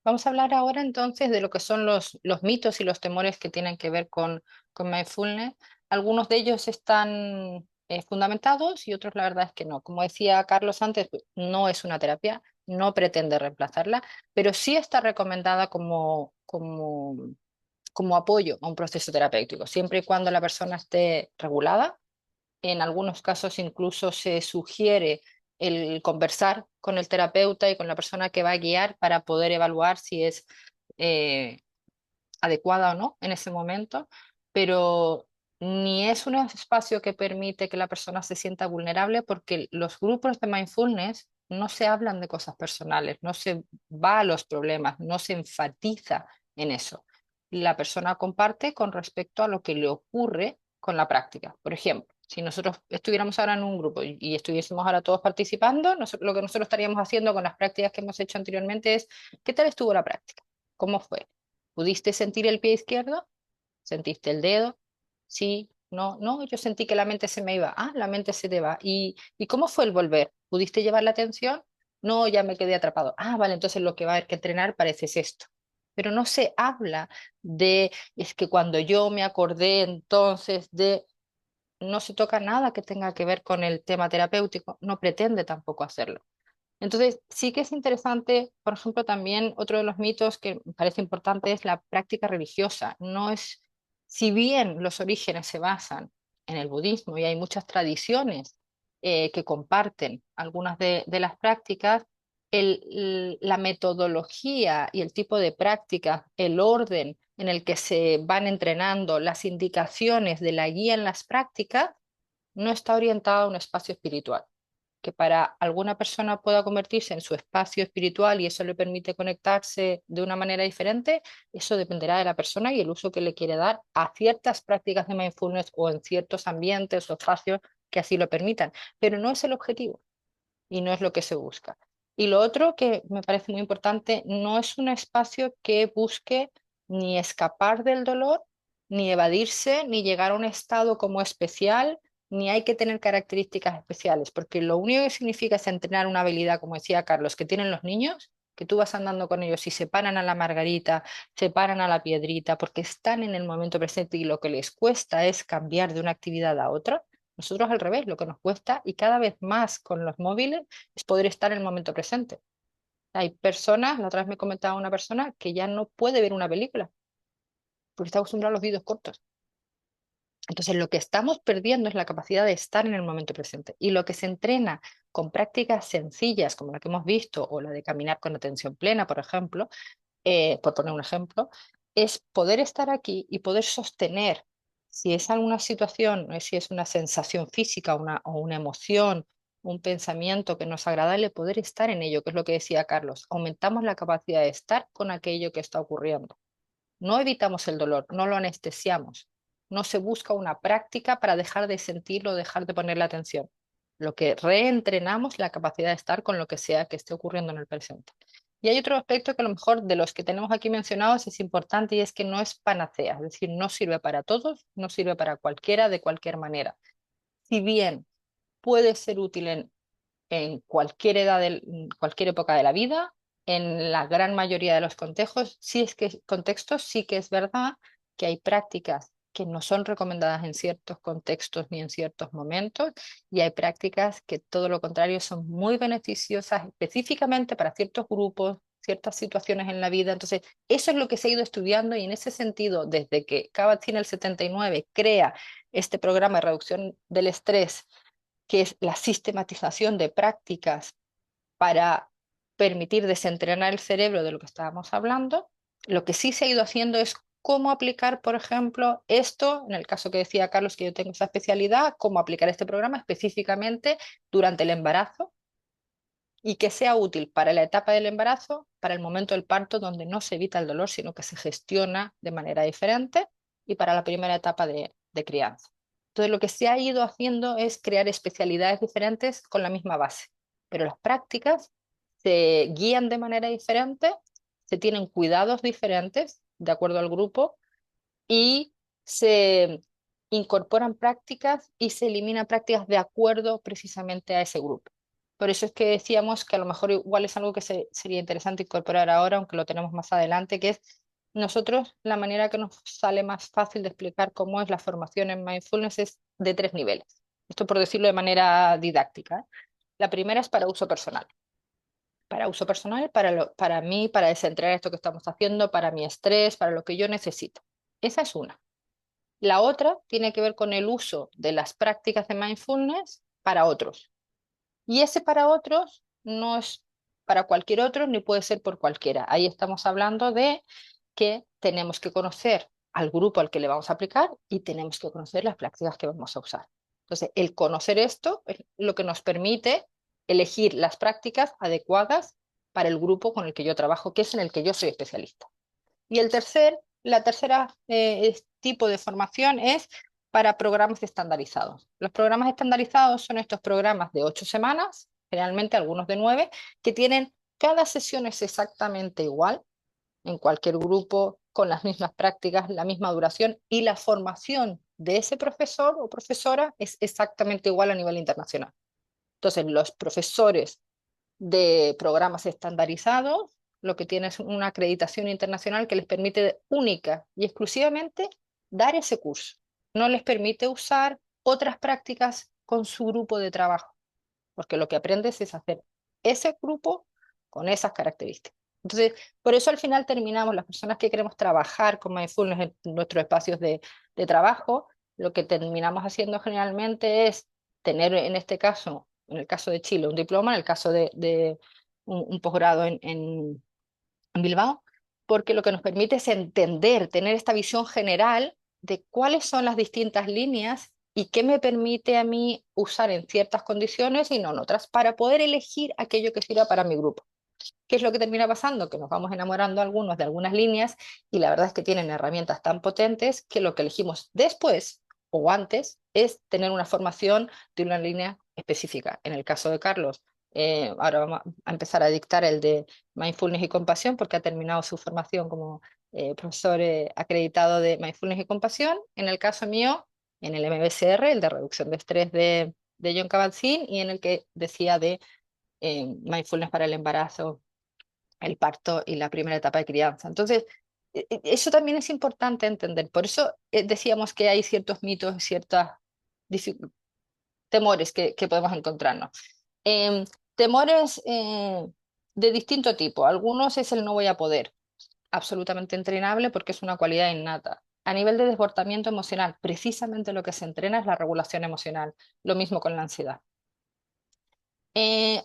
Vamos a hablar ahora entonces de lo que son los mitos y los temores que tienen que ver con mindfulness. Algunos de ellos están fundamentados y otros la verdad es que no. Como decía Carlos antes, pues, no es una terapia, no pretende reemplazarla, pero sí está recomendada como apoyo a un proceso terapéutico, siempre y cuando la persona esté regulada. En algunos casos incluso se sugiere el conversar con el terapeuta y con la persona que va a guiar para poder evaluar si es eh, adecuada o no en ese momento, pero ni es un espacio que permite que la persona se sienta vulnerable porque los grupos de mindfulness no se hablan de cosas personales, no se va a los problemas, no se enfatiza en eso. La persona comparte con respecto a lo que le ocurre con la práctica. Por ejemplo, si nosotros estuviéramos ahora en un grupo y estuviésemos ahora todos participando, lo que nosotros estaríamos haciendo con las prácticas que hemos hecho anteriormente es, ¿qué tal estuvo la práctica? ¿Cómo fue? ¿Pudiste sentir el pie izquierdo? ¿Sentiste el dedo? Sí, no, no, yo sentí que la mente se me iba. Ah, la mente se te va. ¿Y cómo fue el volver? ¿Pudiste llevar la atención? No, ya me quedé atrapado. Ah, vale, entonces lo que va a haber que entrenar parece es esto. Pero no se habla de, es que cuando yo me acordé entonces de, no se toca nada que tenga que ver con el tema terapéutico, no pretende tampoco hacerlo. Entonces, sí que es interesante, por ejemplo, también otro de los mitos que me parece importante es la práctica religiosa. No es, si bien los orígenes se basan en el budismo y hay muchas tradiciones que comparten algunas de las prácticas, la metodología y el tipo de práctica, el orden en el que se van entrenando, las indicaciones de la guía en las prácticas, no está orientado a un espacio espiritual que para alguna persona pueda convertirse en su espacio espiritual y eso le permite conectarse de una manera diferente, eso dependerá de la persona y el uso que le quiere dar a ciertas prácticas de mindfulness o en ciertos ambientes o espacios que así lo permitan. Pero no es el objetivo y no es lo que se busca. Y lo otro que me parece muy importante, no es un espacio que busque ni escapar del dolor, ni evadirse, ni llegar a un estado como especial, ni hay que tener características especiales, porque lo único que significa es entrenar una habilidad, como decía Carlos, que tienen los niños, que tú vas andando con ellos y se paran a la margarita, se paran a la piedrita, porque están en el momento presente y lo que les cuesta es cambiar de una actividad a otra. Nosotros al revés, lo que nos cuesta y cada vez más con los móviles es poder estar en el momento presente. Hay personas, la otra vez me comentaba una persona que ya no puede ver una película porque está acostumbrada a los vídeos cortos. Entonces lo que estamos perdiendo es la capacidad de estar en el momento presente. Y lo que se entrena con prácticas sencillas como la que hemos visto o la de caminar con atención plena, por ejemplo, por poner un ejemplo, es poder estar aquí y poder sostener, si es alguna situación, si es una sensación física o una emoción, un pensamiento que nos agradable, poder estar en ello, que es lo que decía Carlos. Aumentamos la capacidad de estar con aquello que está ocurriendo. No evitamos el dolor, no lo anestesiamos. No se busca una práctica para dejar de sentirlo, dejar de ponerle atención. Lo que reentrenamos la capacidad de estar con lo que sea que esté ocurriendo en el presente. Y hay otro aspecto que a lo mejor de los que tenemos aquí mencionados es importante y es que no es panacea, es decir, no sirve para todos, no sirve para cualquiera de cualquier manera. Si bien puede ser útil en cualquier edad, cualquier época de la vida, en la gran mayoría de los contextos sí que es verdad que hay prácticas que no son recomendadas en ciertos contextos ni en ciertos momentos, y hay prácticas que todo lo contrario son muy beneficiosas específicamente para ciertos grupos, ciertas situaciones en la vida. Entonces, eso es lo que se ha ido estudiando y en ese sentido, desde que Kabat-Zinn en el 79 crea este programa de reducción del estrés, que es la sistematización de prácticas para permitir desentrenar el cerebro de lo que estábamos hablando. Lo que sí se ha ido haciendo es cómo aplicar, por ejemplo, esto, en el caso que decía Carlos, que yo tengo esa especialidad, cómo aplicar este programa específicamente durante el embarazo y que sea útil para la etapa del embarazo, para el momento del parto, donde no se evita el dolor, sino que se gestiona de manera diferente, y para la primera etapa de crianza. Entonces, lo que se ha ido haciendo es crear especialidades diferentes con la misma base, pero las prácticas se guían de manera diferente, se tienen cuidados diferentes de acuerdo al grupo y se incorporan prácticas y se eliminan prácticas de acuerdo precisamente a ese grupo. Por eso es que decíamos que a lo mejor igual es algo que sería interesante incorporar ahora, aunque lo tenemos más adelante, que es nosotros la manera que nos sale más fácil de explicar cómo es la formación en mindfulness es de tres niveles. Esto por decirlo de manera didáctica. La primera es para uso personal. Para uso personal, para mí, para descentrar esto que estamos haciendo, para mi estrés, para lo que yo necesito. Esa es una. La otra tiene que ver con el uso de las prácticas de mindfulness para otros. Y ese para otros no es para cualquier otro ni puede ser por cualquiera. Ahí estamos hablando de que tenemos que conocer al grupo al que le vamos a aplicar y tenemos que conocer las prácticas que vamos a usar. Entonces, el conocer esto es lo que nos permite elegir las prácticas adecuadas para el grupo con el que yo trabajo, que es en el que yo soy especialista. Y la tercera tipo de formación es para programas estandarizados. Los programas estandarizados son estos programas de 8 semanas, generalmente algunos de 9, que tienen cada sesión es exactamente igual en cualquier grupo, con las mismas prácticas, la misma duración y la formación de ese profesor o profesora es exactamente igual a nivel internacional. Entonces, los profesores de programas estandarizados, lo que tiene es una acreditación internacional que les permite única y exclusivamente dar ese curso. No les permite usar otras prácticas con su grupo de trabajo, porque lo que aprendes es hacer ese grupo con esas características. Entonces, por eso al final terminamos, las personas que queremos trabajar con mindfulness en nuestros espacios de trabajo, lo que terminamos haciendo generalmente es tener, en este caso, en el caso de Chile, un diploma, en el caso de un posgrado en Bilbao, porque lo que nos permite es entender, tener esta visión general de cuáles son las distintas líneas y qué me permite a mí usar en ciertas condiciones y no en otras, para poder elegir aquello que sirva para mi grupo. ¿Qué es lo que termina pasando? Que nos vamos enamorando algunos de algunas líneas y la verdad es que tienen herramientas tan potentes que lo que elegimos después o antes es tener una formación de una línea específica. En el caso de Carlos, ahora vamos a empezar a dictar el de Mindfulness y Compasión porque ha terminado su formación como profesor acreditado de Mindfulness y Compasión. En el caso mío, en el MBCR, el de Reducción de Estrés de John Kabat-Zinn y en el que decía de Mindfulness para el embarazo, el parto y la primera etapa de crianza. Entonces, eso también es importante entender. Por eso decíamos que hay ciertos mitos, ciertos temores que podemos encontrarnos. Em, temores de distinto tipo. Algunos es el no voy a poder, absolutamente entrenable porque es una cualidad innata. A nivel de desbordamiento emocional, precisamente lo que se entrena es la regulación emocional. Lo mismo con la ansiedad.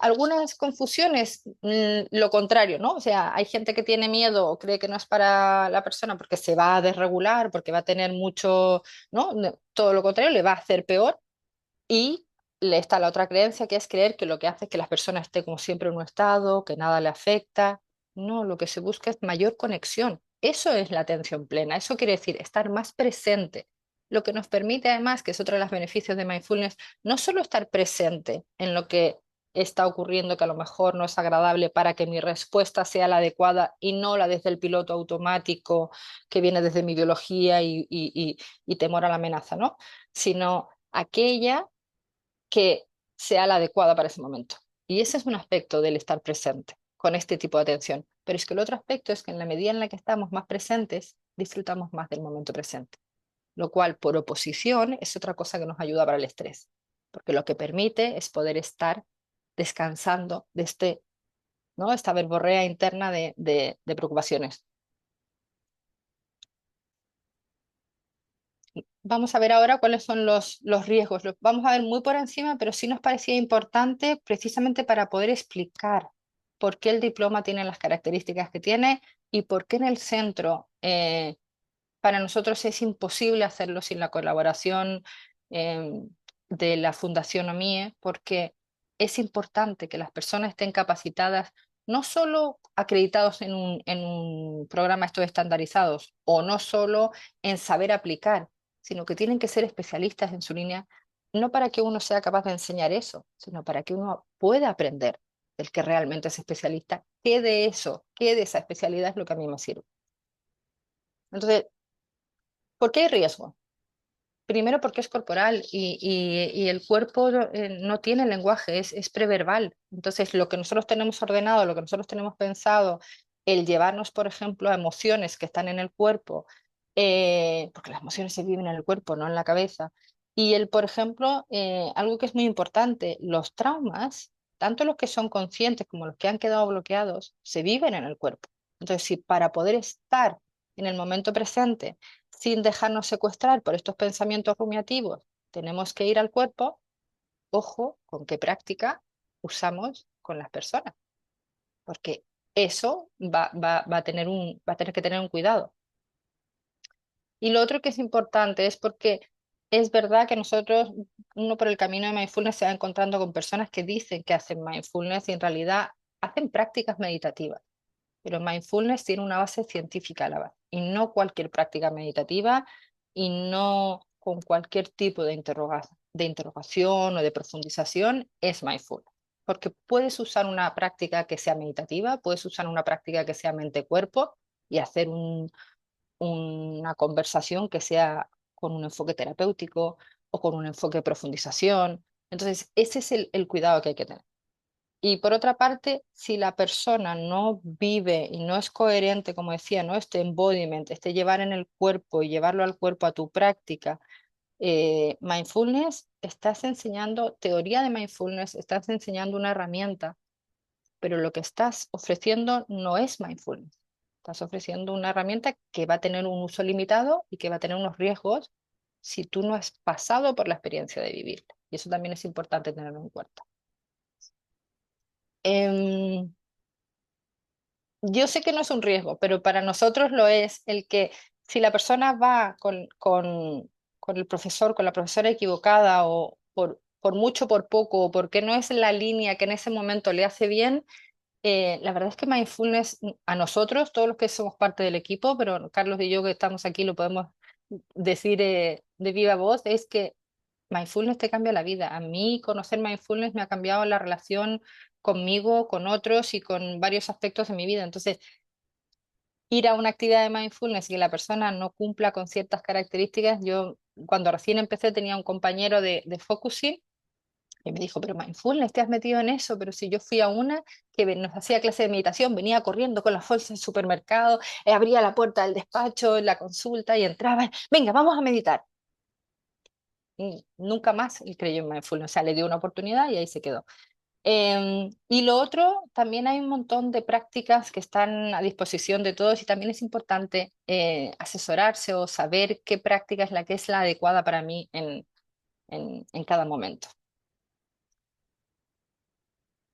Algunas confusiones, lo contrario, ¿no? O sea, hay gente que tiene miedo o cree que no es para la persona porque se va a desregular, porque va a tener mucho, ¿no? Todo lo contrario, le va a hacer peor. Y le está la otra creencia que es creer que lo que hace es que la persona esté como siempre en un estado, que nada le afecta. No, lo que se busca es mayor conexión. Eso es la atención plena. Eso quiere decir estar más presente. Lo que nos permite además, que es otro de los beneficios de mindfulness, no solo estar presente en lo que está ocurriendo que a lo mejor no es agradable para que mi respuesta sea la adecuada y no la desde el piloto automático que viene desde mi biología y temor a la amenaza, ¿no? Sino aquella que sea la adecuada para ese momento. Y ese es un aspecto del estar presente con este tipo de atención. Pero es que el otro aspecto es que en la medida en la que estamos más presentes, disfrutamos más del momento presente, lo cual por oposición es otra cosa que nos ayuda para el estrés, porque lo que permite es poder estar descansando de ¿no? Esta verborrea interna de preocupaciones. Vamos a ver ahora cuáles son los riesgos. Los vamos a ver muy por encima, pero sí nos parecía importante precisamente para poder explicar por qué el diploma tiene las características que tiene y por qué en el centro para nosotros es imposible hacerlo sin la colaboración eh, de la Fundación OMIE, porque es importante que las personas estén capacitadas, no solo acreditados en un programa estos estandarizados, o no solo en saber aplicar, sino que tienen que ser especialistas en su línea, no para que uno sea capaz de enseñar eso, sino para que uno pueda aprender del que realmente es especialista, qué de eso, qué de esa especialidad es lo que a mí me sirve. Entonces, ¿por qué hay riesgo? Primero porque es corporal y el cuerpo no tiene lenguaje, es preverbal. Entonces, lo que nosotros tenemos ordenado, lo que nosotros tenemos pensado, el llevarnos, por ejemplo, a emociones que están en el cuerpo, porque las emociones se viven en el cuerpo, no en la cabeza. Y por ejemplo, algo que es muy importante, los traumas, tanto los que son conscientes como los que han quedado bloqueados, se viven en el cuerpo. Entonces, si para poder estar en el momento presente, sin dejarnos secuestrar por estos pensamientos rumiativos, tenemos que ir al cuerpo, ojo con qué práctica usamos con las personas, porque eso va a tener va a tener que tener un cuidado. Y lo otro que es importante es porque es verdad que nosotros, uno por el camino de mindfulness se va encontrando con personas que dicen que hacen mindfulness y en realidad hacen prácticas meditativas. Pero mindfulness tiene una base científica a la base y no cualquier práctica meditativa y no con cualquier tipo de interrogación o de profundización es mindfulness. Porque puedes usar una práctica que sea meditativa, puedes usar una práctica que sea mente-cuerpo y hacer una conversación que sea con un enfoque terapéutico o con un enfoque de profundización. Entonces, ese es el cuidado que hay que tener. Y por otra parte, si la persona no vive y no es coherente, como decía, ¿no? Este embodiment, este llevar en el cuerpo y llevarlo al cuerpo a tu práctica, mindfulness, estás enseñando teoría de mindfulness, estás enseñando una herramienta, pero lo que estás ofreciendo no es mindfulness. Estás ofreciendo una herramienta que va a tener un uso limitado y que va a tener unos riesgos si tú no has pasado por la experiencia de vivir. Y eso también es importante tenerlo en cuenta. Em, Yo sé que no es un riesgo, pero para nosotros lo es el que si la persona va con el profesor, con la profesora equivocada o por mucho, por poco, o porque no es la línea que en ese momento le hace bien, la verdad es que mindfulness a nosotros, todos los que somos parte del equipo, pero Carlos y yo que estamos aquí lo podemos decir de viva voz, es que mindfulness te cambia la vida. A mí conocer mindfulness me ha cambiado la relación conmigo, con otros y con varios aspectos de mi vida. Entonces, ir a una actividad de mindfulness y que la persona no cumpla con ciertas características, yo cuando recién empecé tenía un compañero de focusing y me dijo, pero mindfulness, te has metido en eso, pero si yo fui a una que nos hacía clase de meditación, venía corriendo con las bolsas del supermercado, abría la puerta del despacho, en la consulta y entraba, venga, vamos a meditar. Y nunca más él creyó en mindfulness, o sea, le dio una oportunidad y ahí se quedó. Y lo otro, también hay un montón de prácticas que están a disposición de todos y también es importante asesorarse o saber qué práctica es la que es la adecuada para mí en cada momento.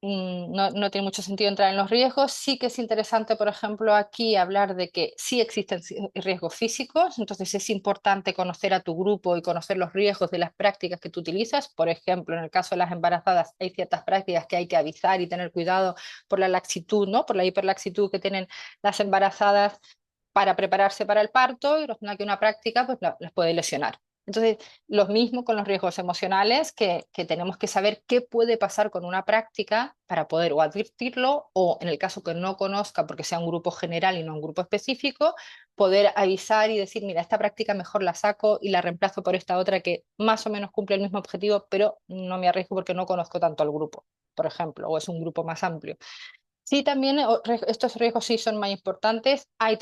No tiene mucho sentido entrar en los riesgos. Sí que es interesante, por ejemplo, aquí hablar de que sí existen riesgos físicos, entonces es importante conocer a tu grupo y conocer los riesgos de las prácticas que tú utilizas. Por ejemplo, en el caso de las embarazadas hay ciertas prácticas que hay que avisar y tener cuidado por la laxitud, ¿no? Por la hiperlaxitud que tienen las embarazadas para prepararse para el parto y que una práctica pues, les puede lesionar. Entonces, lo mismo con los riesgos emocionales, que tenemos que saber qué puede pasar con una práctica para poder o advertirlo o, en el caso que no conozca, porque sea un grupo general y no un grupo específico, poder avisar y decir, mira, esta práctica mejor la saco y la reemplazo por esta otra que más o menos cumple el mismo objetivo, pero no me arriesgo porque no conozco tanto al grupo, por ejemplo, o es un grupo más amplio. Sí, también estos riesgos sí son más importantes. Hay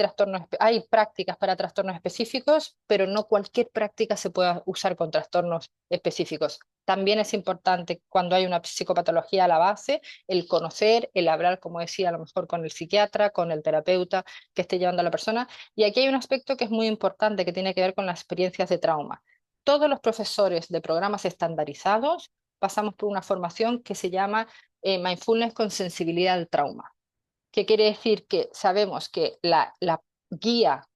hay prácticas para trastornos específicos, pero no cualquier práctica se puede usar con trastornos específicos. También es importante cuando hay una psicopatología a la base, el conocer, el hablar, como decía, a lo mejor con el psiquiatra, con el terapeuta que esté llevando a la persona. Y aquí hay un aspecto que es muy importante que tiene que ver con las experiencias de trauma. Todos los profesores de programas estandarizados pasamos por una formación que se llama mindfulness con sensibilidad al trauma, que quiere decir que sabemos que la guía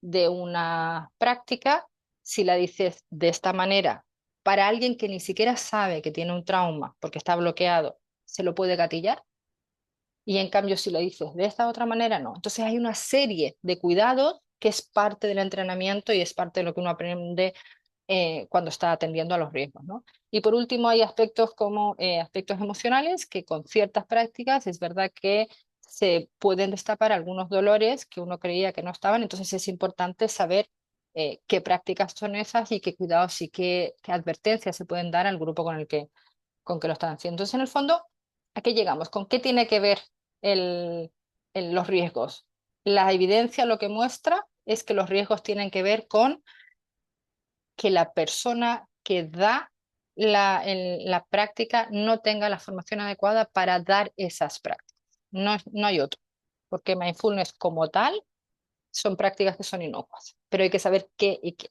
de una práctica, si la dices de esta manera, para alguien que ni siquiera sabe que tiene un trauma porque está bloqueado, se lo puede gatillar. Y en cambio, si lo dices de esta otra manera, no. Entonces hay una serie de cuidados que es parte del entrenamiento y es parte de lo que uno aprende cuando está atendiendo a los riesgos, ¿no? Y por último, hay aspectos como aspectos emocionales que con ciertas prácticas es verdad que se pueden destapar algunos dolores que uno creía que no estaban, entonces es importante saber qué prácticas son esas y qué cuidados y qué advertencias se pueden dar al grupo con que lo están haciendo. Entonces, en el fondo, ¿a qué llegamos? ¿Con qué tiene que ver el, los riesgos? La evidencia lo que muestra es que los riesgos tienen que ver con que la persona que da la práctica no tenga la formación adecuada para dar esas prácticas. No, no hay otro, porque mindfulness como tal son prácticas que son inocuas, pero hay que saber qué y qué.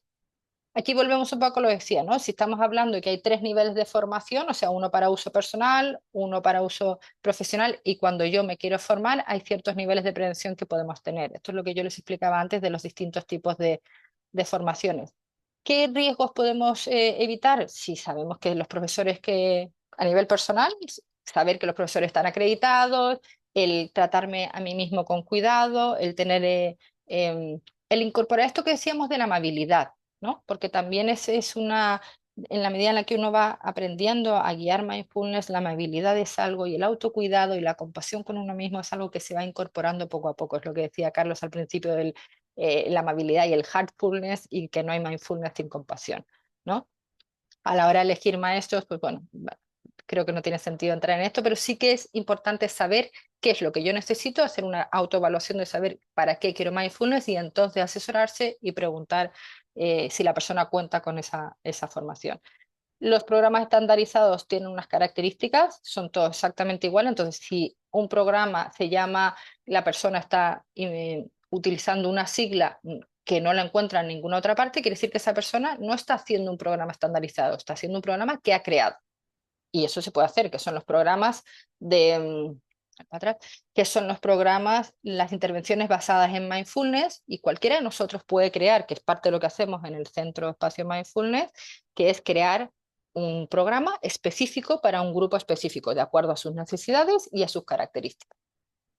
Aquí volvemos un poco a lo que decía, ¿no? Si estamos hablando de que hay tres niveles de formación, o sea, uno para uso personal, uno para uso profesional, y cuando yo me quiero formar, hay ciertos niveles de prevención que podemos tener. Esto es lo que yo les explicaba antes de los distintos tipos de formaciones. ¿Qué riesgos podemos evitar? Si sabemos que los profesores que, a nivel personal, saber que los profesores están acreditados, el tratarme a mí mismo con cuidado, el tener, el incorporar esto que decíamos de la amabilidad, ¿no? Porque también es una, en la medida en la que uno va aprendiendo a guiar mindfulness, la amabilidad es algo y el autocuidado y la compasión con uno mismo es algo que se va incorporando poco a poco. Es lo que decía Carlos al principio del la amabilidad y el heartfulness y que no hay mindfulness sin compasión, ¿no? A la hora de elegir maestros, pues bueno, creo que no tiene sentido entrar en esto, pero sí que es importante saber qué es lo que yo necesito, hacer una autoevaluación de saber para qué quiero mindfulness y entonces asesorarse y preguntar si la persona cuenta con esa formación. Los programas estandarizados tienen unas características, son todos exactamente iguales, entonces si un programa se llama, la persona está utilizando una sigla que no la encuentra en ninguna otra parte, quiere decir que esa persona no está haciendo un programa estandarizado, está haciendo un programa que ha creado. Y eso se puede hacer, que son los programas de... atrás, que son los programas, las intervenciones basadas en mindfulness y cualquiera de nosotros puede crear, que es parte de lo que hacemos en el Centro Espacio Mindfulness, que es crear un programa específico para un grupo específico, de acuerdo a sus necesidades y a sus características.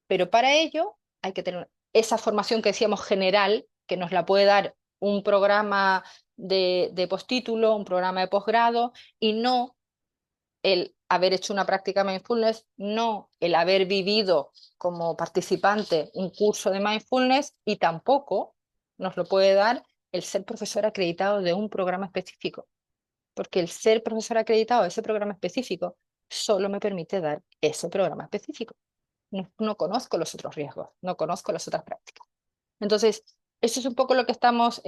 Pero para ello hay que tener esa formación que decíamos general, que nos la puede dar un programa de postítulo, un programa de posgrado, y no el haber hecho una práctica mindfulness, no el haber vivido como participante un curso de mindfulness y tampoco nos lo puede dar el ser profesor acreditado de un programa específico, porque el ser profesor acreditado de ese programa específico solo me permite dar ese programa específico. No, no conozco los otros riesgos, no conozco las otras prácticas. Entonces, eso es un poco lo que estamos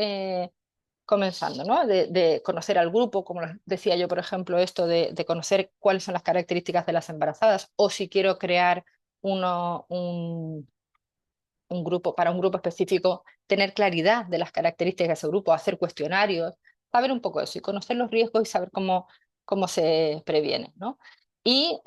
comenzando, ¿no? De conocer al grupo, como decía yo, por ejemplo, esto de conocer cuáles son las características de las embarazadas, o si quiero crear uno, un grupo para un grupo específico, tener claridad de las características de ese grupo, hacer cuestionarios, saber un poco eso y conocer los riesgos y saber cómo se previene, ¿no? Y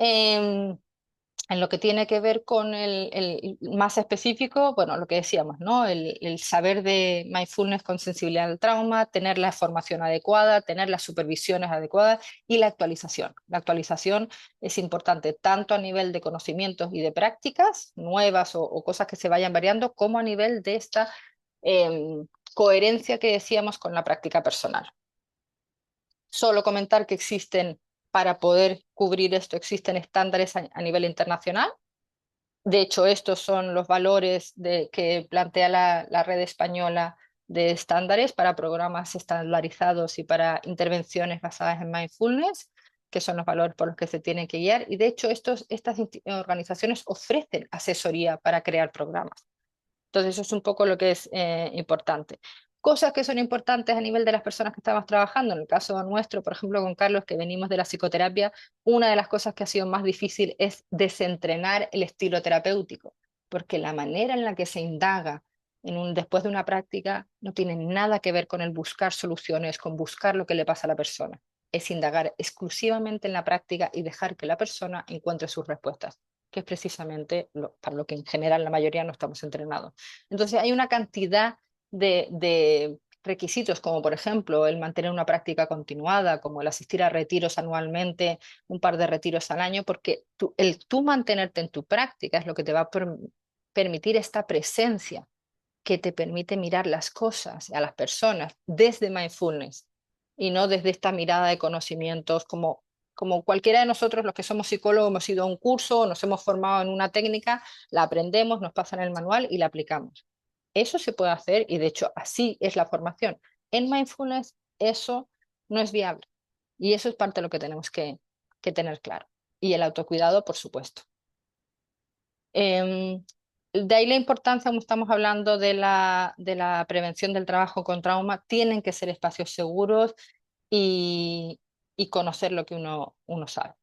en lo que tiene que ver con el más específico, bueno, lo que decíamos, ¿no? El saber de mindfulness con sensibilidad al trauma, tener la formación adecuada, tener las supervisiones adecuadas y la actualización. La actualización es importante tanto a nivel de conocimientos y de prácticas nuevas o cosas que se vayan variando, como a nivel de esta coherencia que decíamos con la práctica personal. Solo comentar que existen, para poder cubrir esto, existen estándares a nivel internacional. De hecho, estos son los valores que plantea la red española de estándares para programas estandarizados y para intervenciones basadas en mindfulness, que son los valores por los que se tienen que guiar. Y de hecho, estas organizaciones ofrecen asesoría para crear programas. Entonces, eso es un poco lo que es importante. Cosas que son importantes a nivel de las personas que estamos trabajando. En el caso nuestro, por ejemplo, con Carlos, que venimos de la psicoterapia, una de las cosas que ha sido más difícil es desentrenar el estilo terapéutico, porque la manera en la que se indaga después de una práctica no tiene nada que ver con el buscar soluciones, con buscar lo que le pasa a la persona. Es indagar exclusivamente en la práctica y dejar que la persona encuentre sus respuestas, que es precisamente para lo que en general la mayoría no estamos entrenados. Entonces hay una cantidad de requisitos, como por ejemplo el mantener una práctica continuada, como el asistir a retiros anualmente, un par de retiros al año, porque el tú mantenerte en tu práctica es lo que te va a permitir esta presencia que te permite mirar las cosas a las personas desde mindfulness, y no desde esta mirada de conocimientos como cualquiera de nosotros, los que somos psicólogos, hemos ido a un curso, nos hemos formado en una técnica, la aprendemos, nos pasan el manual y la aplicamos. Eso se puede hacer y de hecho así es la formación. En mindfulness eso no es viable y eso es parte de lo que tenemos que tener claro. Y el autocuidado, por supuesto. Em, de ahí la importancia, como estamos hablando de la prevención del trabajo con trauma, tienen que ser espacios seguros y, y conocer lo que uno sabe.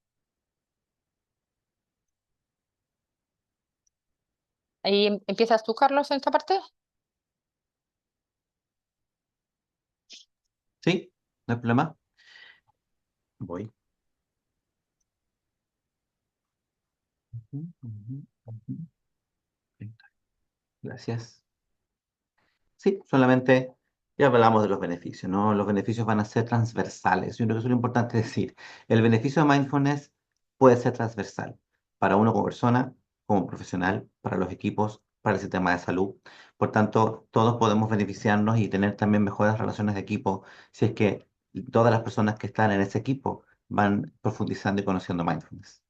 Ahí empiezas tú, Carlos, en esta parte. ¿Sí? ¿No hay problema? Voy. Ujú, ujú, ujú. Gracias. Sí, solamente ya hablamos de los beneficios, ¿no? Los beneficios van a ser transversales. Yo creo que eso es lo importante decir. El beneficio de mindfulness puede ser transversal para uno como persona, como profesional, para los equipos, para el sistema de salud. Por tanto, todos podemos beneficiarnos y tener también mejores relaciones de equipo si es que todas las personas que están en ese equipo van profundizando y conociendo mindfulness.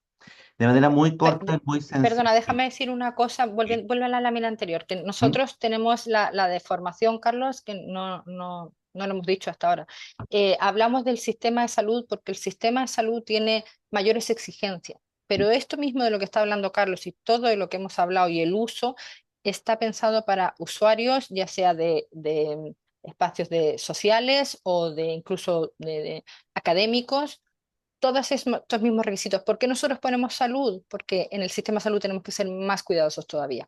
De manera muy Pe- corta y de- muy Perdona, sencilla. déjame decir una cosa, vuelve a la lámina anterior. ¿Mm? Nosotros tenemos la de formación, Carlos, que no lo hemos dicho hasta ahora. Hablamos del sistema de salud porque el sistema de salud tiene mayores exigencias, pero esto mismo de lo que está hablando Carlos y todo de lo que hemos hablado y el uso está pensado para usuarios, ya sea de espacios sociales o de incluso de académicos todos estos mismos requisitos. ¿Por qué nosotros ponemos salud? Porque en el sistema de salud tenemos que ser más cuidadosos todavía.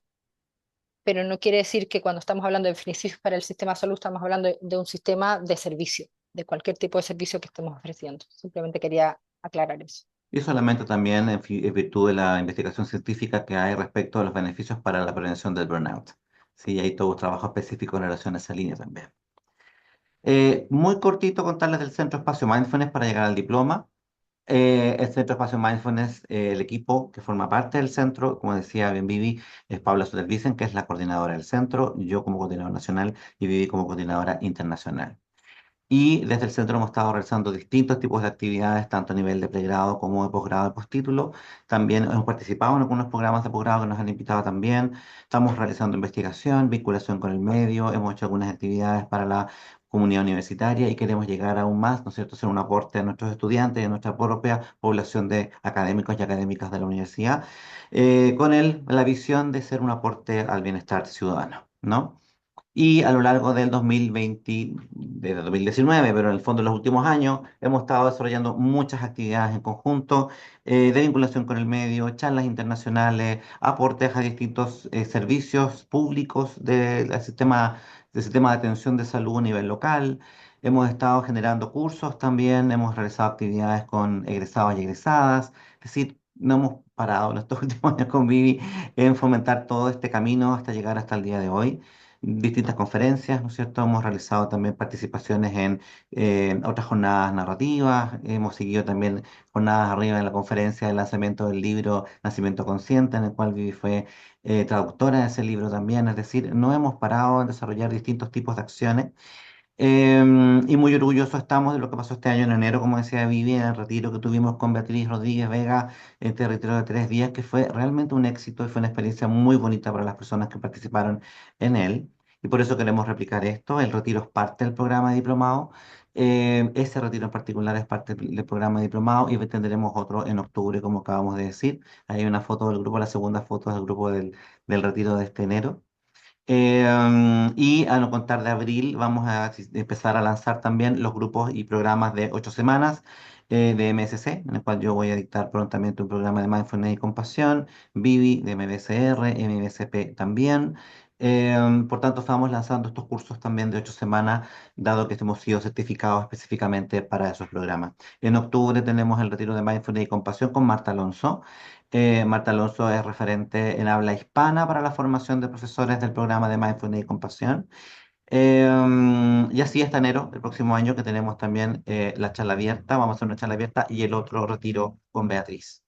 Pero no quiere decir que cuando estamos hablando de beneficios para el sistema de salud estamos hablando de un sistema de servicio, de cualquier tipo de servicio que estemos ofreciendo. Simplemente quería aclarar eso. Y solamente también en virtud de la investigación científica que hay respecto a los beneficios para la prevención del burnout. Sí, hay todo un trabajo específico en relación a esa línea también. Muy cortito contarles del Centro Espacio Mindfulness para llegar al diploma. El Centro Espacio Mindfulness, el equipo que forma parte del centro, como decía bien Vivi, es Paula Sotervisen, que es la coordinadora del centro, yo como coordinador nacional y Vivi como coordinadora internacional. Y desde el centro hemos estado realizando distintos tipos de actividades, tanto a nivel de pregrado como de posgrado y postítulo. También hemos participado en algunos programas de posgrado que nos han invitado también. Estamos realizando investigación, vinculación con el medio, hemos hecho algunas actividades para la comunidad universitaria y queremos llegar aún más, ¿no es cierto?, hacer un aporte a nuestros estudiantes y a nuestra propia población de académicos y académicas de la universidad, con la visión de ser un aporte al bienestar ciudadano, ¿no? Y a lo largo del 2020, desde 2019, pero en el fondo en los últimos años, hemos estado desarrollando muchas actividades en conjunto de vinculación con el medio, charlas internacionales, aportes a distintos servicios públicos del sistema de atención de salud a nivel local. Hemos estado generando cursos también, hemos realizado actividades con egresados y egresadas, es decir, no hemos parado en estos últimos años con Vivi en fomentar todo este camino hasta llegar hasta el día de hoy distintas conferencias, ¿no es cierto? Hemos realizado también participaciones en otras jornadas narrativas, hemos seguido también jornadas arriba en la conferencia del lanzamiento del libro Nacimiento Consciente, en el cual Vivi fue traductora de ese libro también, es decir, no hemos parado en desarrollar distintos tipos de acciones y muy orgullosos estamos de lo que pasó este año en enero, como decía Vivi, en el retiro que tuvimos con Beatriz Rodríguez Vega, este retiro de 3 días, que fue realmente un éxito y fue una experiencia muy bonita para las personas que participaron en él. Y por eso queremos replicar esto. El retiro es parte del programa de diplomado. Ese retiro en particular es parte del programa de diplomado y tendremos otro en octubre, como acabamos de decir. Hay una foto del grupo, la segunda foto del grupo del retiro de este enero. Y a no contar de abril, vamos a empezar a lanzar también los grupos y programas de 8 semanas de MSC, en el cual yo voy a dictar prontamente un programa de Mindfulness y Compasión, Vivi de MBCR, MBCP también. Por tanto, estamos lanzando estos cursos también de 8 semanas, dado que hemos sido certificados específicamente para esos programas. En octubre tenemos el retiro de Mindfulness y Compasión con Marta Alonso. Marta Alonso es referente en habla hispana para la formación de profesores del programa de Mindfulness y Compasión. Y así hasta enero del próximo año que tenemos también la charla abierta, vamos a hacer una charla abierta y el otro retiro con Beatriz.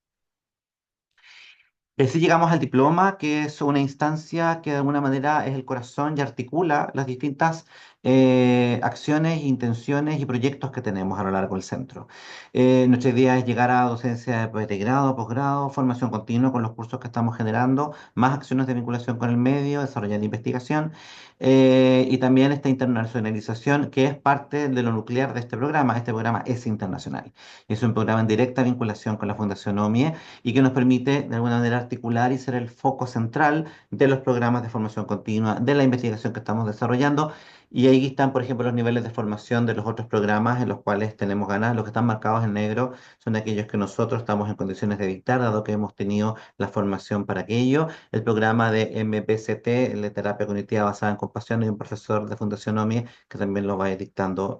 Así llegamos al diploma, que es una instancia que de alguna manera es el corazón y articula las distintas acciones, intenciones y proyectos que tenemos a lo largo del centro. Nuestra idea es llegar a docencia de pregrado, posgrado, formación continua con los cursos que estamos generando, más acciones de vinculación con el medio, desarrollar investigación y también esta internacionalización que es parte de lo nuclear de este programa. Este programa es internacional. Es un programa en directa vinculación con la Fundación OMIE y que nos permite de alguna manera articular y ser el foco central de los programas de formación continua, de la investigación que estamos desarrollando. Y ahí están, por ejemplo, los niveles de formación de los otros programas en los cuales tenemos ganas. Los que están marcados en negro son aquellos que nosotros estamos en condiciones de dictar, dado que hemos tenido la formación para aquello. El programa de MPCT, el de terapia cognitiva basada en compasión, y un profesor de Fundación OMIE que también lo va a ir dictando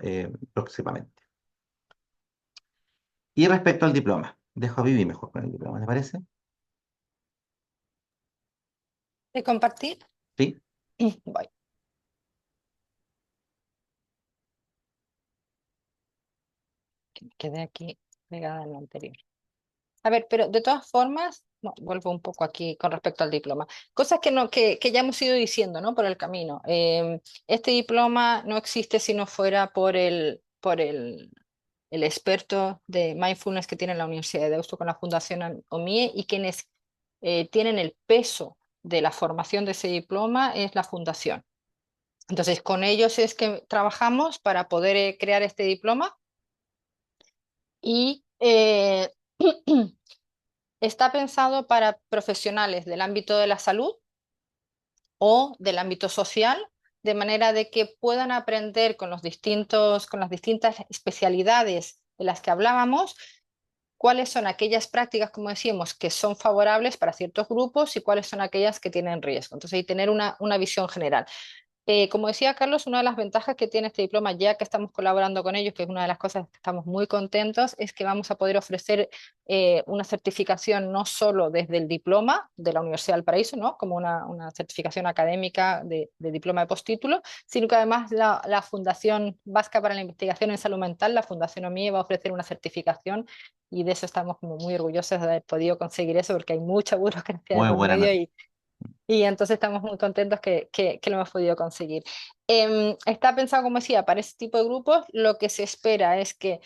próximamente. Y respecto al diploma, dejo a Vivi mejor con el diploma, ¿le parece? ¿De compartir? Sí. Voy. Que me quedé aquí pegada en lo anterior. A ver, pero de todas formas, no, vuelvo un poco aquí con respecto al diploma. Cosas que, no, que ya hemos ido diciendo, ¿no? Por el camino. Este diploma no existe si no fuera el experto de mindfulness que tiene la Universidad de Deusto con la Fundación OMIE y quienes tienen el peso de la formación de ese diploma es la Fundación. Entonces, con ellos es que trabajamos para poder crear este diploma y está pensado para profesionales del ámbito de la salud o del ámbito social, de manera de que puedan aprender con con las distintas especialidades de las que hablábamos, cuáles son aquellas prácticas, como decíamos, que son favorables para ciertos grupos y cuáles son aquellas que tienen riesgo. Entonces, y tener una visión general. Como decía Carlos, una de las ventajas que tiene este diploma, ya que estamos colaborando con ellos, que es una de las cosas que estamos muy contentos, es que vamos a poder ofrecer una certificación no solo desde el diploma de la Universidad del Paraíso, ¿no? Como una certificación académica de diploma de postítulo, sino que además la Fundación Vasca para la Investigación en Salud Mental, la Fundación OMIE, va a ofrecer una certificación y de eso estamos como muy orgullosos de haber podido conseguir eso, porque hay mucha burocracia de Muy por buena medio noticia. y entonces estamos muy contentos que lo hemos podido conseguir. Está pensado, como decía, para ese tipo de grupos. Lo que se espera es que,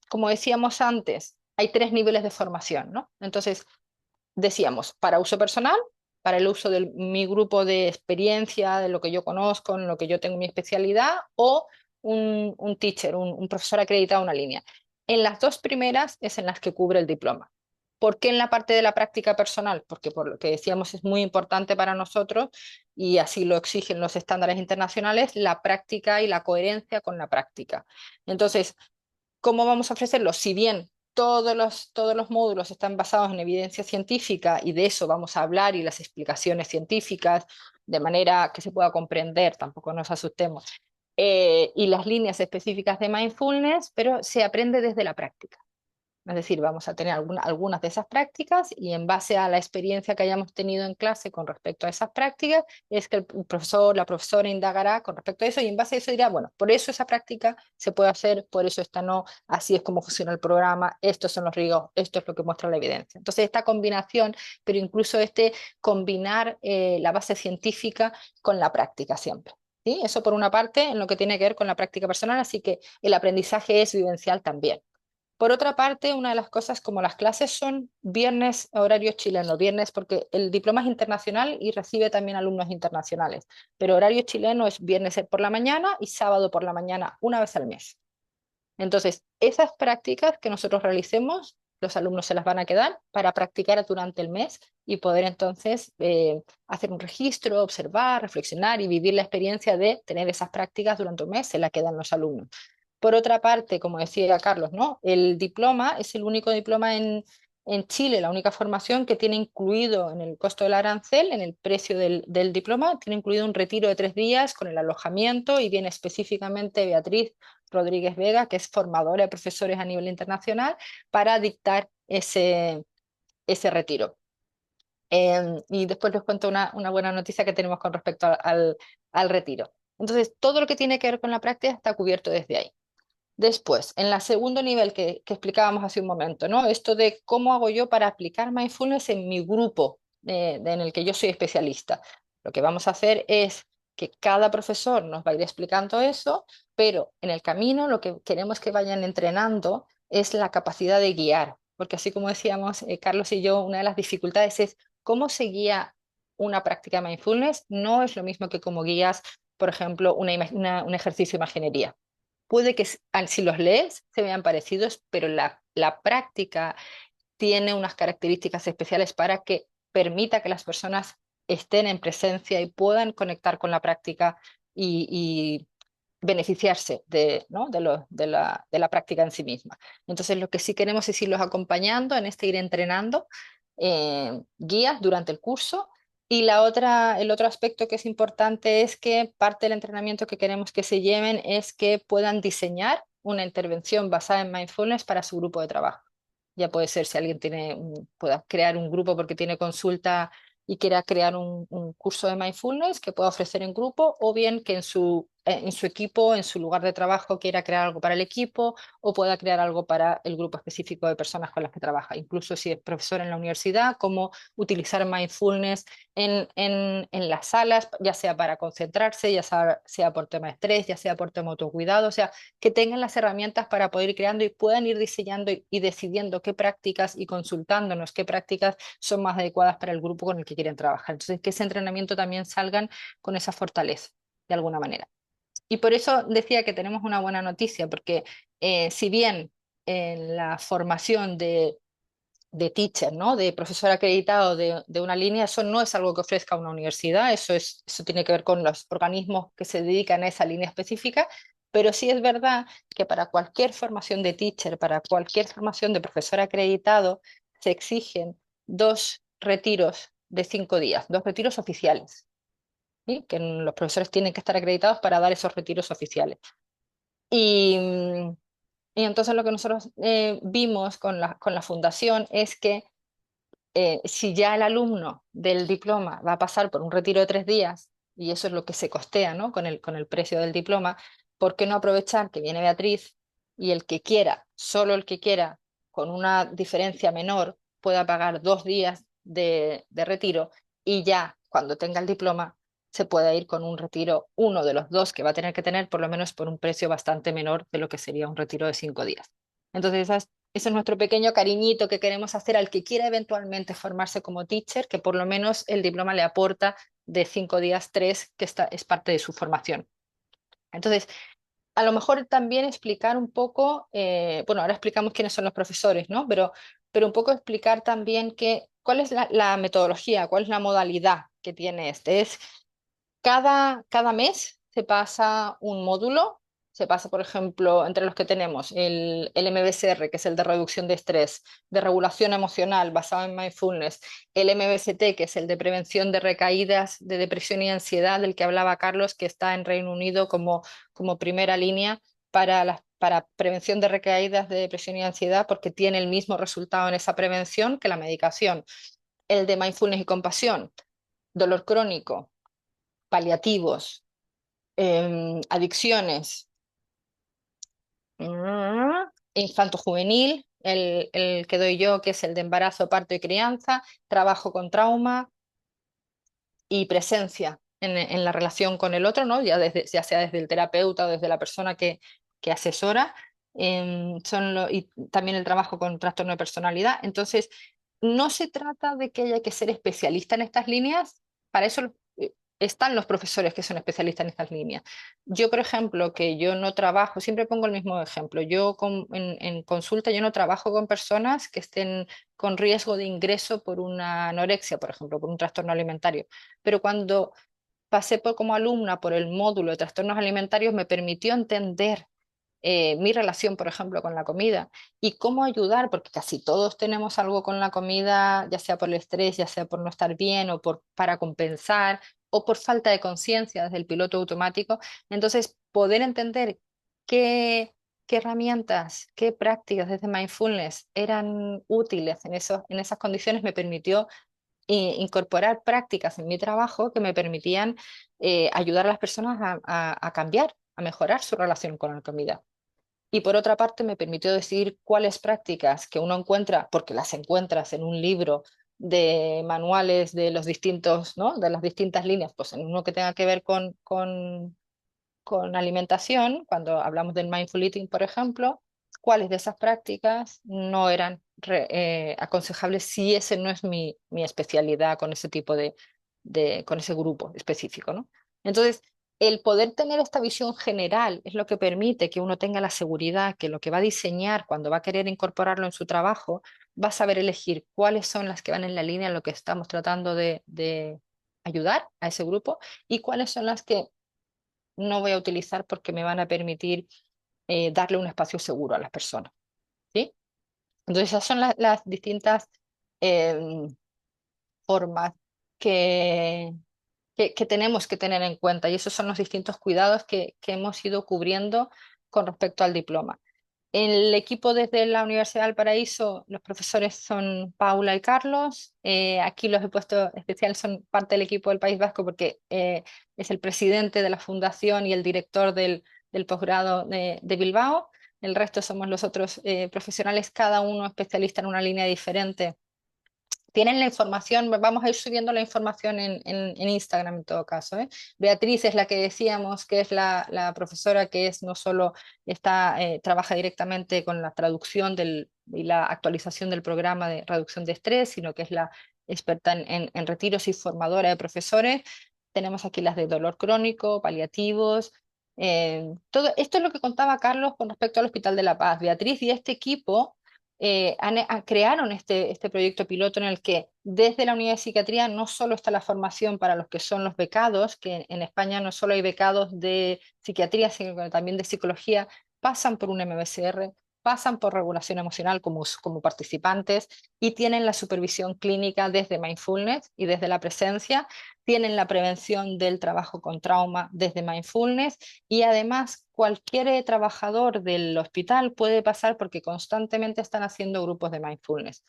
como decíamos antes, hay tres niveles de formación, ¿no? Entonces, decíamos, para uso personal, para el uso de mi grupo de experiencia, de lo que yo conozco, en lo que yo tengo mi especialidad, o un teacher, un profesor acreditado una línea. En las dos primeras es en las que cubre el diploma. ¿Por qué en la parte de la práctica personal? Porque por lo que decíamos es muy importante para nosotros y así lo exigen los estándares internacionales, la práctica y la coherencia con la práctica. Entonces, ¿cómo vamos a ofrecerlo? Si bien todos los módulos están basados en evidencia científica y de eso vamos a hablar y las explicaciones científicas de manera que se pueda comprender, tampoco nos asustemos, y las líneas específicas de mindfulness, pero se aprende desde la práctica. Es decir, vamos a tener algunas de esas prácticas y en base a la experiencia que hayamos tenido en clase con respecto a esas prácticas, es que el profesor, la profesora indagará con respecto a eso y en base a eso dirá, bueno, por eso esa práctica se puede hacer, por eso esta no, así es como funciona el programa, estos son los riesgos, esto es lo que muestra la evidencia. Entonces, esta combinación, pero incluso combinar la base científica con la práctica siempre. ¿Sí? Eso por una parte en lo que tiene que ver con la práctica personal, así que el aprendizaje es vivencial también. Por otra parte, una de las cosas, como las clases son viernes, horario chileno, viernes porque el diploma es internacional y recibe también alumnos internacionales, pero horario chileno es viernes por la mañana y sábado por la mañana, una vez al mes. Entonces, esas prácticas que nosotros realicemos, los alumnos se las van a quedar para practicar durante el mes y poder entonces hacer un registro, observar, reflexionar y vivir la experiencia de tener esas prácticas durante un mes, se la quedan los alumnos. Por otra parte, como decía Carlos, ¿no? El diploma es el único diploma en Chile, la única formación que tiene incluido en el costo del arancel, en el precio del diploma, tiene incluido un retiro de 3 días con el alojamiento y viene específicamente Beatriz Rodríguez Vega, que es formadora de profesores a nivel internacional, para dictar ese retiro. Y después les cuento una buena noticia que tenemos con respecto al retiro. Entonces, todo lo que tiene que ver con la práctica está cubierto desde ahí. Después, en el segundo nivel que explicábamos hace un momento, ¿no? Esto de cómo hago yo para aplicar mindfulness en mi grupo en el que yo soy especialista. Lo que vamos a hacer es que cada profesor nos va a ir explicando eso, pero en el camino lo que queremos que vayan entrenando es la capacidad de guiar, porque así como decíamos Carlos y yo, una de las dificultades es cómo se guía una práctica de mindfulness. No es lo mismo que como guías, por ejemplo, un ejercicio de imaginería. Puede que si los lees se vean parecidos, pero la práctica tiene unas características especiales para que permita que las personas estén en presencia y puedan conectar con la práctica y beneficiarse ¿no? de la práctica en sí misma. Entonces, lo que sí queremos es irlos acompañando en este ir entrenando guías durante el curso. Y el otro aspecto que es importante es que parte del entrenamiento que queremos que se lleven es que puedan diseñar una intervención basada en mindfulness para su grupo de trabajo. Ya puede ser si alguien pueda crear un grupo porque tiene consulta y quiera crear un curso de mindfulness que pueda ofrecer en grupo, o bien que en su equipo, en su lugar de trabajo, quiera crear algo para el equipo o pueda crear algo para el grupo específico de personas con las que trabaja. Incluso si es profesor en la universidad, cómo utilizar mindfulness en las salas, ya sea para concentrarse, sea por tema de estrés, ya sea por tema de autocuidado, o sea, que tengan las herramientas para poder ir creando y puedan ir diseñando y decidiendo qué prácticas y consultándonos qué prácticas son más adecuadas para el grupo con el que quieren trabajar. Entonces, que ese entrenamiento también salgan con esa fortaleza, de alguna manera. Y por eso decía que tenemos una buena noticia, porque si bien en la formación de teacher, ¿no? De profesor acreditado de una línea, eso no es algo que ofrezca una universidad, eso tiene que ver con los organismos que se dedican a esa línea específica, pero sí es verdad que para cualquier formación de teacher, para cualquier formación de profesor acreditado, se exigen 2 retiros de 5 días, 2 retiros oficiales, ¿sí? Que los profesores tienen que estar acreditados para dar esos retiros oficiales. Y, y entonces lo que nosotros vimos con la fundación es que si ya el alumno del diploma va a pasar por un retiro de 3 días, y eso es lo que se costea, ¿no? Con el precio del diploma, ¿por qué no aprovechar que viene Beatriz y el que quiera, solo el que quiera, con una diferencia menor, pueda pagar 2 días de retiro y ya cuando tenga el diploma se pueda ir con un retiro, uno de los dos que va a tener que tener, por lo menos por un precio bastante menor de lo que sería un retiro de 5 días? Entonces, ese es nuestro pequeño cariñito que queremos hacer al que quiera eventualmente formarse como teacher, que por lo menos el diploma le aporta de 5 días, 3, que es parte de su formación. Entonces, a lo mejor también explicar un poco, bueno, ahora explicamos quiénes son los profesores, ¿no? Pero un poco explicar también cuál es la metodología, cuál es la modalidad que tiene este. Cada mes se pasa un módulo, se pasa, por ejemplo, entre los que tenemos el MBSR, que es el de reducción de estrés, de regulación emocional basado en mindfulness, el MBST, que es el de prevención de recaídas de depresión y ansiedad, del que hablaba Carlos, que está en Reino Unido como primera línea para prevención de recaídas de depresión y ansiedad, porque tiene el mismo resultado en esa prevención que la medicación. El de mindfulness y compasión, dolor crónico, paliativos, adicciones, infanto-juvenil, el que doy yo, que es el de embarazo, parto y crianza, trabajo con trauma y presencia en la relación con el otro, ¿no? Ya sea desde el terapeuta o desde la persona que asesora, y también el trabajo con trastorno de personalidad. Entonces, no se trata de que haya que ser especialista en estas líneas, para eso están los profesores que son especialistas en estas líneas. Yo, por ejemplo, que yo no trabajo, siempre pongo el mismo ejemplo, en consulta yo no trabajo con personas que estén con riesgo de ingreso por una anorexia, por ejemplo, por un trastorno alimentario, pero cuando pasé como alumna por el módulo de trastornos alimentarios me permitió entender mi relación, por ejemplo, con la comida y cómo ayudar, porque casi todos tenemos algo con la comida, ya sea por el estrés, ya sea por no estar bien o para compensar o por falta de conciencia desde el piloto automático. Entonces, poder entender qué, qué herramientas, qué prácticas desde mindfulness eran útiles en esas condiciones me permitió incorporar prácticas en mi trabajo que me permitían ayudar a las personas a cambiar, a mejorar su relación con la comida. Y por otra parte, me permitió decidir cuáles prácticas que uno encuentra, porque las encuentras en un libro de manuales de los distintos, ¿no? De las distintas líneas, pues en uno que tenga que ver con alimentación, cuando hablamos del mindful eating, por ejemplo, cuáles de esas prácticas no eran aconsejables si ese no es mi especialidad con ese tipo con ese grupo específico, ¿no? Entonces, el poder tener esta visión general es lo que permite que uno tenga la seguridad que lo que va a diseñar cuando va a querer incorporarlo en su trabajo, va a saber elegir cuáles son las que van en la línea en lo que estamos tratando de ayudar a ese grupo y cuáles son las que no voy a utilizar porque me van a permitir darle un espacio seguro a las personas, ¿sí? Entonces esas son las distintas eh, formas que, que tenemos que tener en cuenta y esos son los distintos cuidados que hemos ido cubriendo con respecto al diploma. El equipo desde la Universidad del Paraíso, los profesores son Paula y Carlos. Aquí los he puesto especial, son parte del equipo del País Vasco porque es el presidente de la fundación y el director del posgrado de Bilbao. El resto somos los otros profesionales, cada uno especialista en una línea diferente. Tienen la información, vamos a ir subiendo la información en Instagram en todo caso, ¿eh? Beatriz es la que decíamos que es la profesora que es no solo trabaja directamente con la traducción y la actualización del programa de reducción de estrés, sino que es la experta en retiros y formadora de profesores. Tenemos aquí las de dolor crónico, paliativos. Todo esto es lo que contaba Carlos con respecto al Hospital de la Paz. Beatriz y este equipo crearon este proyecto piloto en el que desde la unidad de psiquiatría no solo está la formación para los que son los becados, que en España no solo hay becados de psiquiatría, sino que también de psicología, pasan por un MBCR, pasan por regulación emocional como participantes y tienen la supervisión clínica desde mindfulness y desde la presencia, tienen la prevención del trabajo con trauma desde mindfulness y además, cualquier trabajador del hospital puede pasar porque constantemente están haciendo grupos de mindfulness.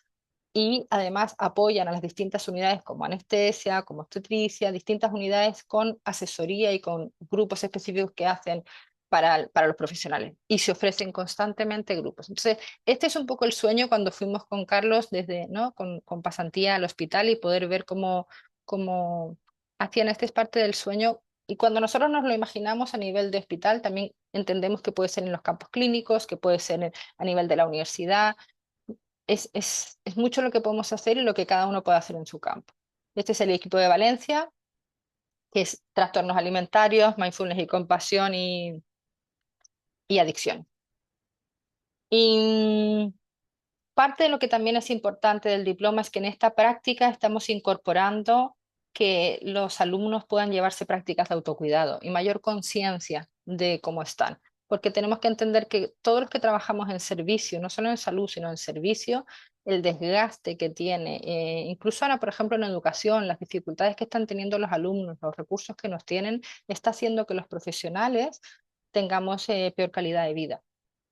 Y además apoyan a las distintas unidades como anestesia, como obstetricia, distintas unidades con asesoría y con grupos específicos que hacen para los profesionales. Y se ofrecen constantemente grupos. Entonces, este es un poco el sueño cuando fuimos con Carlos desde, ¿no? con pasantía al hospital y poder ver cómo hacían. Este es parte del sueño y cuando nosotros nos lo imaginamos a nivel de hospital, también entendemos que puede ser en los campos clínicos, que puede ser a nivel de la universidad. Es mucho lo que podemos hacer y lo que cada uno puede hacer en su campo. Este es el equipo de Valencia, que es trastornos alimentarios, mindfulness y compasión y adicción. Y parte de lo que también es importante del diploma es que en esta práctica estamos incorporando que los alumnos puedan llevarse prácticas de autocuidado y mayor conciencia de cómo están. Porque tenemos que entender que todos los que trabajamos en servicio, no solo en salud, sino en servicio, el desgaste que tiene, incluso ahora, por ejemplo, en educación, las dificultades que están teniendo los alumnos, los recursos que nos tienen, está haciendo que los profesionales tengamos peor calidad de vida.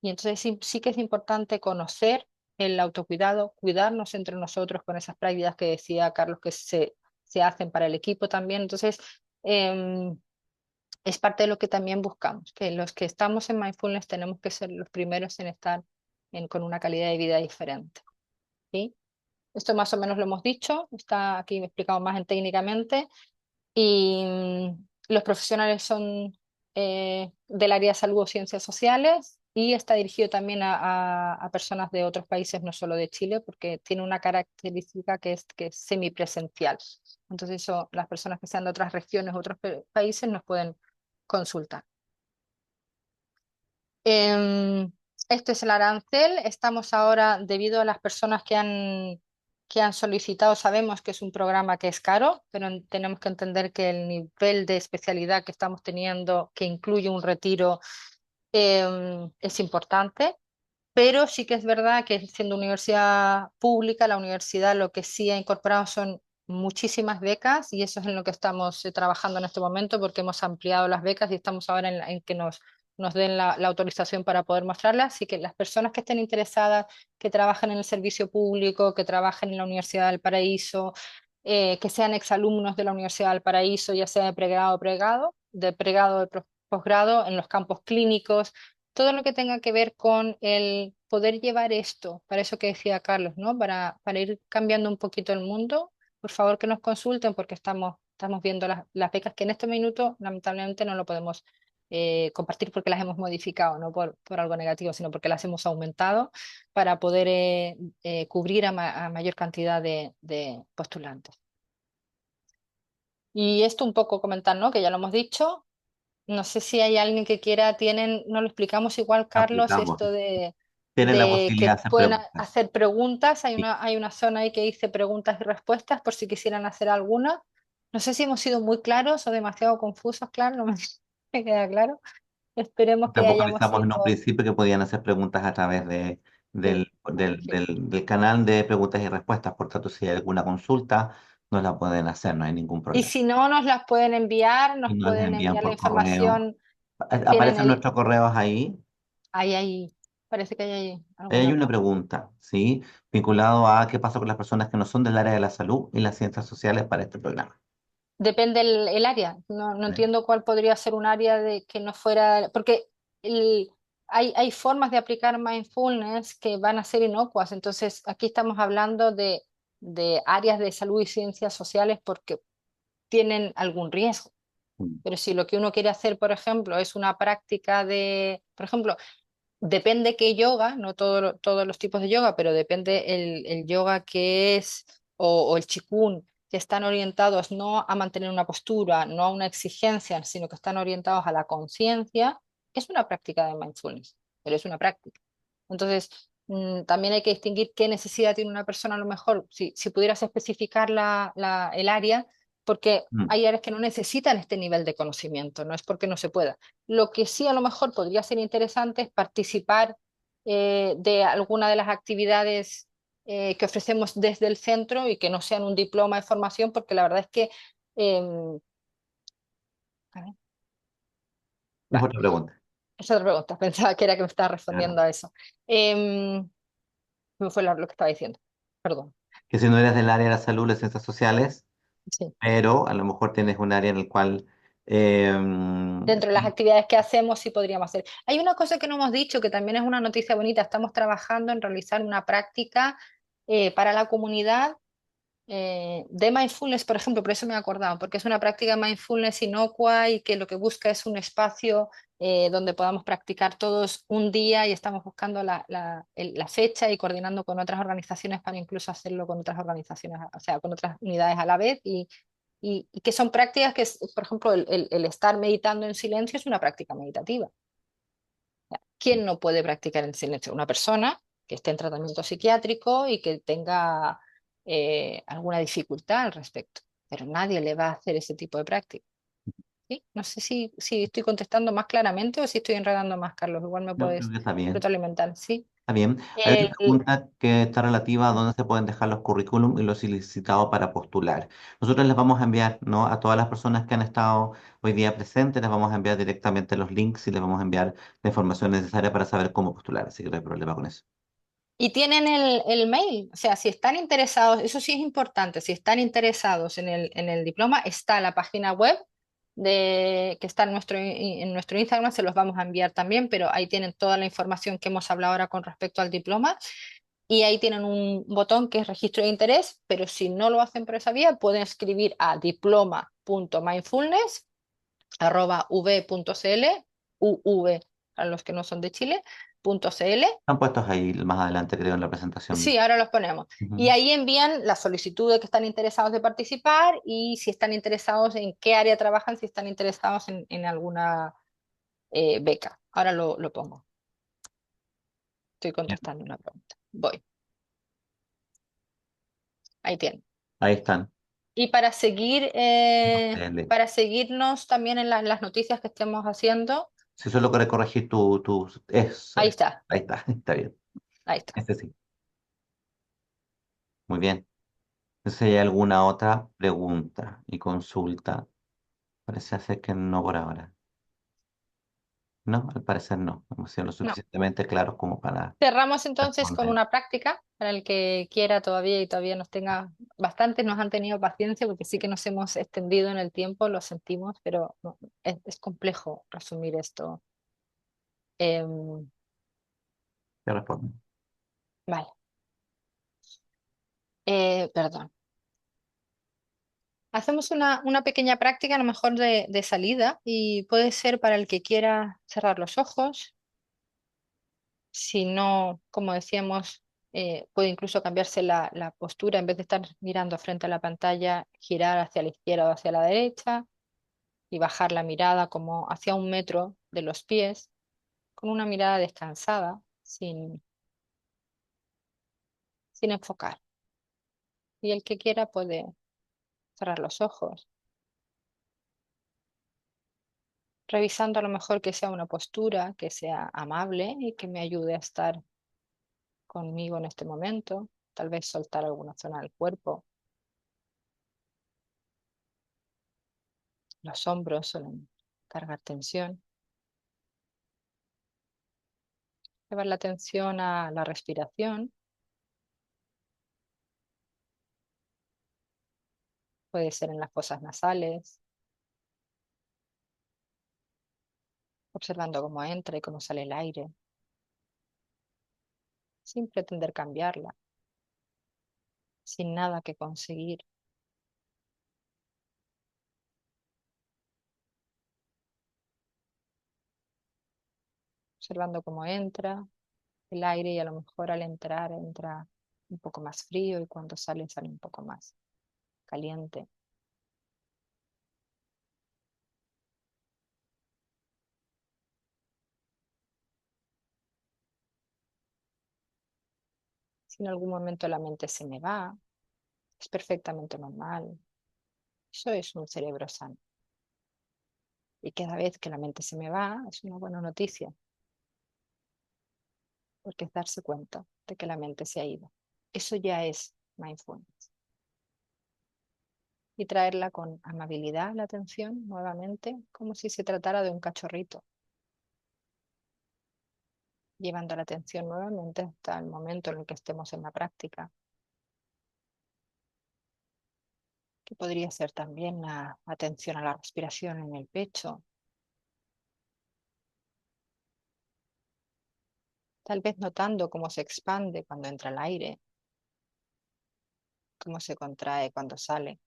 Y entonces sí que es importante conocer el autocuidado, cuidarnos entre nosotros con esas prácticas que decía Carlos que se hacen para el equipo también. Entonces, es parte de lo que también buscamos, que los que estamos en mindfulness tenemos que ser los primeros en estar con una calidad de vida diferente. ¿Sí? Esto más o menos lo hemos dicho, está aquí explicado más en técnicamente. Y los profesionales son del área de salud o ciencias sociales y está dirigido también a personas de otros países, no solo de Chile, porque tiene una característica que es semipresencial. Entonces, eso, las personas que sean de otras regiones, otros países, nos pueden consultar. Em, este es el arancel. Estamos ahora, debido a las personas que han solicitado, sabemos que es un programa que es caro, pero tenemos que entender que el nivel de especialidad que estamos teniendo, que incluye un retiro, es importante. Pero sí que es verdad que siendo universidad pública, la universidad lo que sí ha incorporado son muchísimas becas y eso es en lo que estamos trabajando en este momento porque hemos ampliado las becas y estamos ahora en que nos den la autorización para poder mostrarlas. Así que las personas que estén interesadas, que trabajen en el servicio público, que trabajen en la Universidad del Paraíso, que sean exalumnos de la Universidad del Paraíso, ya sea de pregrado o posgrado, en los campos clínicos, todo lo que tenga que ver con el poder llevar esto, para eso que decía Carlos, ¿no? Para ir cambiando un poquito el mundo, por favor que nos consulten porque estamos viendo las becas que en este minuto lamentablemente no lo podemos compartir porque las hemos modificado, no por algo negativo, sino porque las hemos aumentado para poder cubrir a mayor cantidad de postulantes. Y esto un poco comentar, ¿no? Que ya lo hemos dicho. No sé si hay alguien que quiera, no lo explicamos igual, Carlos, Aplicamos. esto Tienen la de posibilidad de que hacer pueden preguntas. hacer preguntas. Sí. Hay una zona ahí que dice preguntas y respuestas por si quisieran hacer alguna. No sé si hemos sido muy claros o demasiado confusos, claro, no me, me queda claro. Esperemos que Tampoco hayamos avisamos en un sido... principio que podían hacer preguntas a través Sí, vale, sí. del canal de preguntas y respuestas. Por tanto, si hay alguna consulta, nos la pueden hacer, no hay ningún Y problema. si no, nos las pueden enviar, Y nos nos las pueden envían enviar la por correo. información. Tienen Aparecen nuestros correos ahí. ahí, parece que hay ahí Ahí hay alguna una cosa. pregunta, ¿sí? Vinculado a qué pasa con las personas que no son del área de la salud y las ciencias sociales para este programa. Depende el área. No Sí. entiendo cuál podría ser un área de que no fuera, porque el- hay formas de aplicar mindfulness que van a ser inocuas. Entonces, aquí estamos hablando de áreas de salud y ciencias sociales porque tienen algún riesgo. Mm. Pero si lo que uno quiere hacer, por ejemplo, es una práctica por ejemplo, depende qué yoga, no todos los tipos de yoga, pero depende el yoga que es o el chikun, que están orientados no a mantener una postura, no a una exigencia, sino que están orientados a la conciencia, es una práctica de mindfulness, pero es una práctica. Entonces, también hay que distinguir qué necesidad tiene una persona a lo mejor, si pudieras especificar el área, porque Mm. hay áreas que no necesitan este nivel de conocimiento, no es porque no se pueda. Lo que sí a lo mejor podría ser interesante es participar de alguna de las actividades que ofrecemos desde el centro y que no sean un diploma de formación, porque la verdad es que... a ver, Es vale, otra pregunta. esa otra pregunta, pensaba que era que me estaba Claro. respondiendo a eso. Em, me fue lo que estaba diciendo, perdón. Que si no eres del área de la salud, las ciencias sociales, Sí. pero a lo mejor tienes un área en el cual Dentro de las sí. actividades que hacemos sí podríamos hacer. Hay una cosa que no hemos dicho, que también es una noticia bonita. Estamos trabajando en realizar una práctica para la comunidad de mindfulness, por ejemplo, por eso me he acordado, porque es una práctica de mindfulness inocua y que lo que busca es un espacio donde podamos practicar todos un día y estamos buscando la fecha y coordinando con otras organizaciones para incluso hacerlo con otras organizaciones, o sea, con otras unidades a la vez y que son prácticas que, por ejemplo, el estar meditando en silencio es una práctica meditativa. ¿Quién no puede practicar en silencio? Una persona que esté en tratamiento psiquiátrico y que tenga alguna dificultad al respecto, pero nadie le va a hacer ese tipo de práctica. ¿Sí? No sé si estoy contestando más claramente o si estoy enredando más, Carlos. Igual me Yo creo puedes que está bien. retroalimentar. ¿Sí? Está bien. Hay El- otra pregunta que está relativa a dónde se pueden dejar los currículum y los solicitados para postular. Nosotros les vamos a enviar, ¿no? A todas las personas que han estado hoy día presentes, les vamos a enviar directamente los links y les vamos a enviar la información necesaria para saber cómo postular. Así que no hay problema con eso. y tienen el mail, o sea, si están interesados, eso sí es importante, si están interesados en el diploma, está la página web que está en nuestro Instagram, se los vamos a enviar también, pero ahí tienen toda la información que hemos hablado ahora con respecto al diploma y ahí tienen un botón que es registro de interés, pero si no lo hacen por esa vía, pueden escribir a diploma.mindfulness@v.cl, uv para los que no son de Chile, .cl. Están puestos ahí más adelante, creo, en la presentación. Sí, ahora los ponemos. Y Ujú. ahí envían la solicitud de que están interesados de participar y si están interesados en qué área trabajan, si están interesados en alguna beca. Ahora lo pongo. Estoy Bien. contestando una pregunta. Voy. Ahí tienen. Ahí están. Y Dele. para seguirnos también en las noticias que estemos haciendo, Si solo quiere corregir eso ahí es. está, Ahí está, está bien. ahí está. Ese sí. Muy bien. Entonces, ¿hay alguna otra pregunta y consulta? Parece ser que no por ahora. No, al parecer no. Hemos sido lo No. suficientemente claros como para Cerramos entonces con responder. una práctica para el que quiera todavía y todavía nos tenga bastantes, nos han tenido paciencia porque sí que nos hemos extendido en el tiempo, lo sentimos, pero no, es complejo resumir esto Em, Te respondo. vale. Perdón. Hacemos una pequeña práctica, a lo mejor de salida, y puede ser para el que quiera cerrar los ojos. Si no, como decíamos, puede incluso cambiarse la postura, en vez de estar mirando frente a la pantalla, girar hacia la izquierda o hacia la derecha y bajar la mirada como hacia 1 metro de los pies, con una mirada descansada, sin enfocar. Y el que quiera puede cerrar los ojos, revisando a lo mejor que sea una postura, que sea amable y que me ayude a estar conmigo en este momento, tal vez soltar alguna zona del cuerpo. Los hombros suelen cargar tensión. Llevar la atención a la respiración, puede ser en las fosas nasales, observando cómo entra y cómo sale el aire, sin pretender cambiarla, sin nada que conseguir, observando cómo entra el aire y a lo mejor al entrar entra un poco más frío y cuando sale sale un poco más caliente, si en algún momento la mente se me va, es perfectamente normal. Eso es un cerebro sano. Y cada vez que la mente se me va, es una buena noticia, porque es darse cuenta de que la mente se ha ido. Eso ya es mindfulness. Y traerla con amabilidad la atención nuevamente, como si se tratara de un cachorrito, llevando la atención nuevamente hasta el momento en el que estemos en la práctica, que podría ser también la atención a la respiración en el pecho, tal vez notando cómo se expande cuando entra el aire, cómo se contrae cuando sale.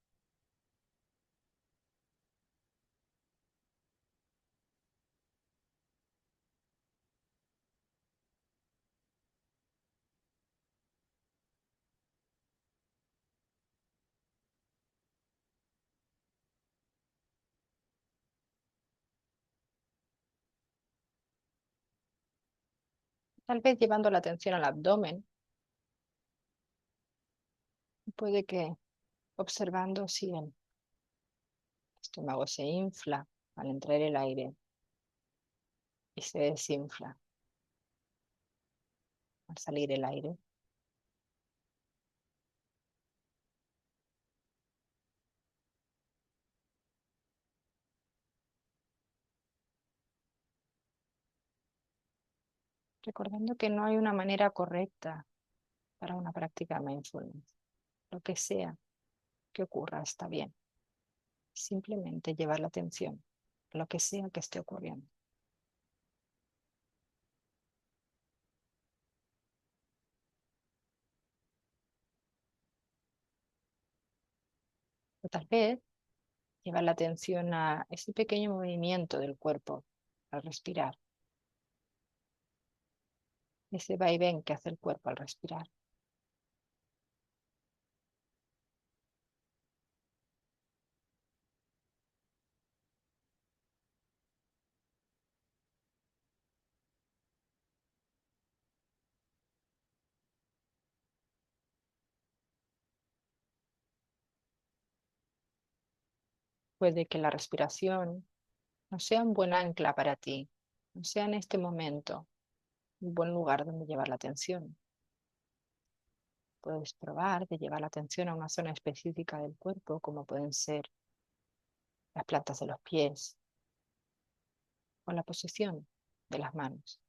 Tal vez llevando la atención al abdomen, puede que observando si el estómago se infla al entrar el aire y se desinfla al salir el aire. Recordando que no hay una manera correcta para una práctica mindfulness. Lo que sea que ocurra está bien. Simplemente llevar la atención a lo que sea que esté ocurriendo. O tal vez llevar la atención a ese pequeño movimiento del cuerpo al respirar, ese vaivén que hace el cuerpo al respirar. Puede que la respiración no sea un buen ancla para ti, no sea en este momento un buen lugar donde llevar la atención. Puedes probar de llevar la atención a una zona específica del cuerpo, como pueden ser las plantas de los pies o la posición de las manos.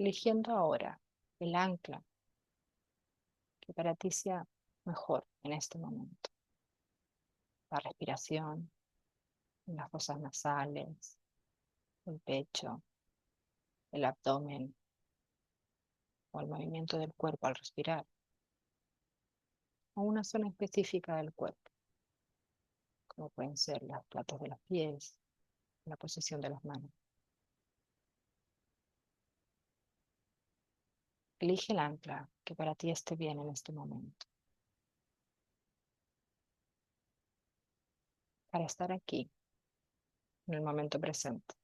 eligiendo ahora el ancla que para ti sea mejor en este momento. La respiración, en las fosas nasales, el pecho, el abdomen o el movimiento del cuerpo al respirar, o una zona específica del cuerpo, como pueden ser las platos de los pies, la posición de las manos. Elige el ancla que para ti esté bien en este momento, para estar aquí, en el momento presente.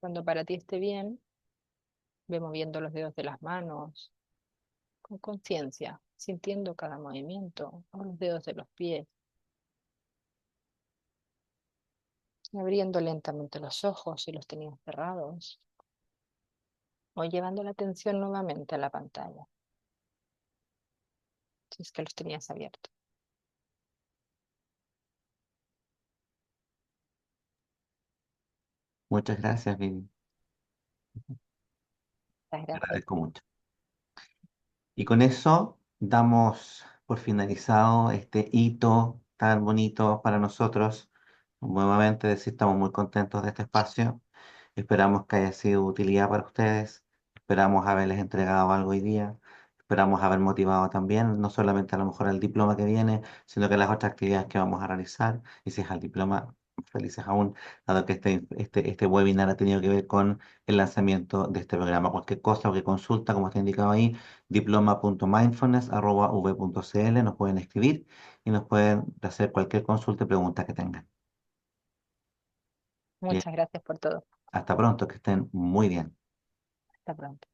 Cuando para ti esté bien, ve moviendo los dedos de las manos con conciencia, sintiendo cada movimiento, o los dedos de los pies, y abriendo lentamente los ojos si los tenías cerrados, o llevando la atención nuevamente a la pantalla, si es que los tenías abiertos. Muchas gracias, Vivi. Muchas Te gracias. agradezco mucho. Y con eso damos por finalizado este hito tan bonito para nosotros. Nuevamente decir, estamos muy contentos de este espacio. Esperamos que haya sido de utilidad para ustedes. Esperamos haberles entregado algo hoy día. Esperamos haber motivado también, no solamente a lo mejor al diploma que viene, sino que las otras actividades que vamos a realizar. Y si es al diploma, felices aún, dado que este webinar ha tenido que ver con el lanzamiento de este programa. Cualquier cosa o que consulta, como está indicado ahí, diploma.mindfulness@v.cl, nos pueden escribir y nos pueden hacer cualquier consulta y pregunta que tengan. Bien, Muchas gracias por todo. hasta pronto, que estén muy bien. Hasta pronto.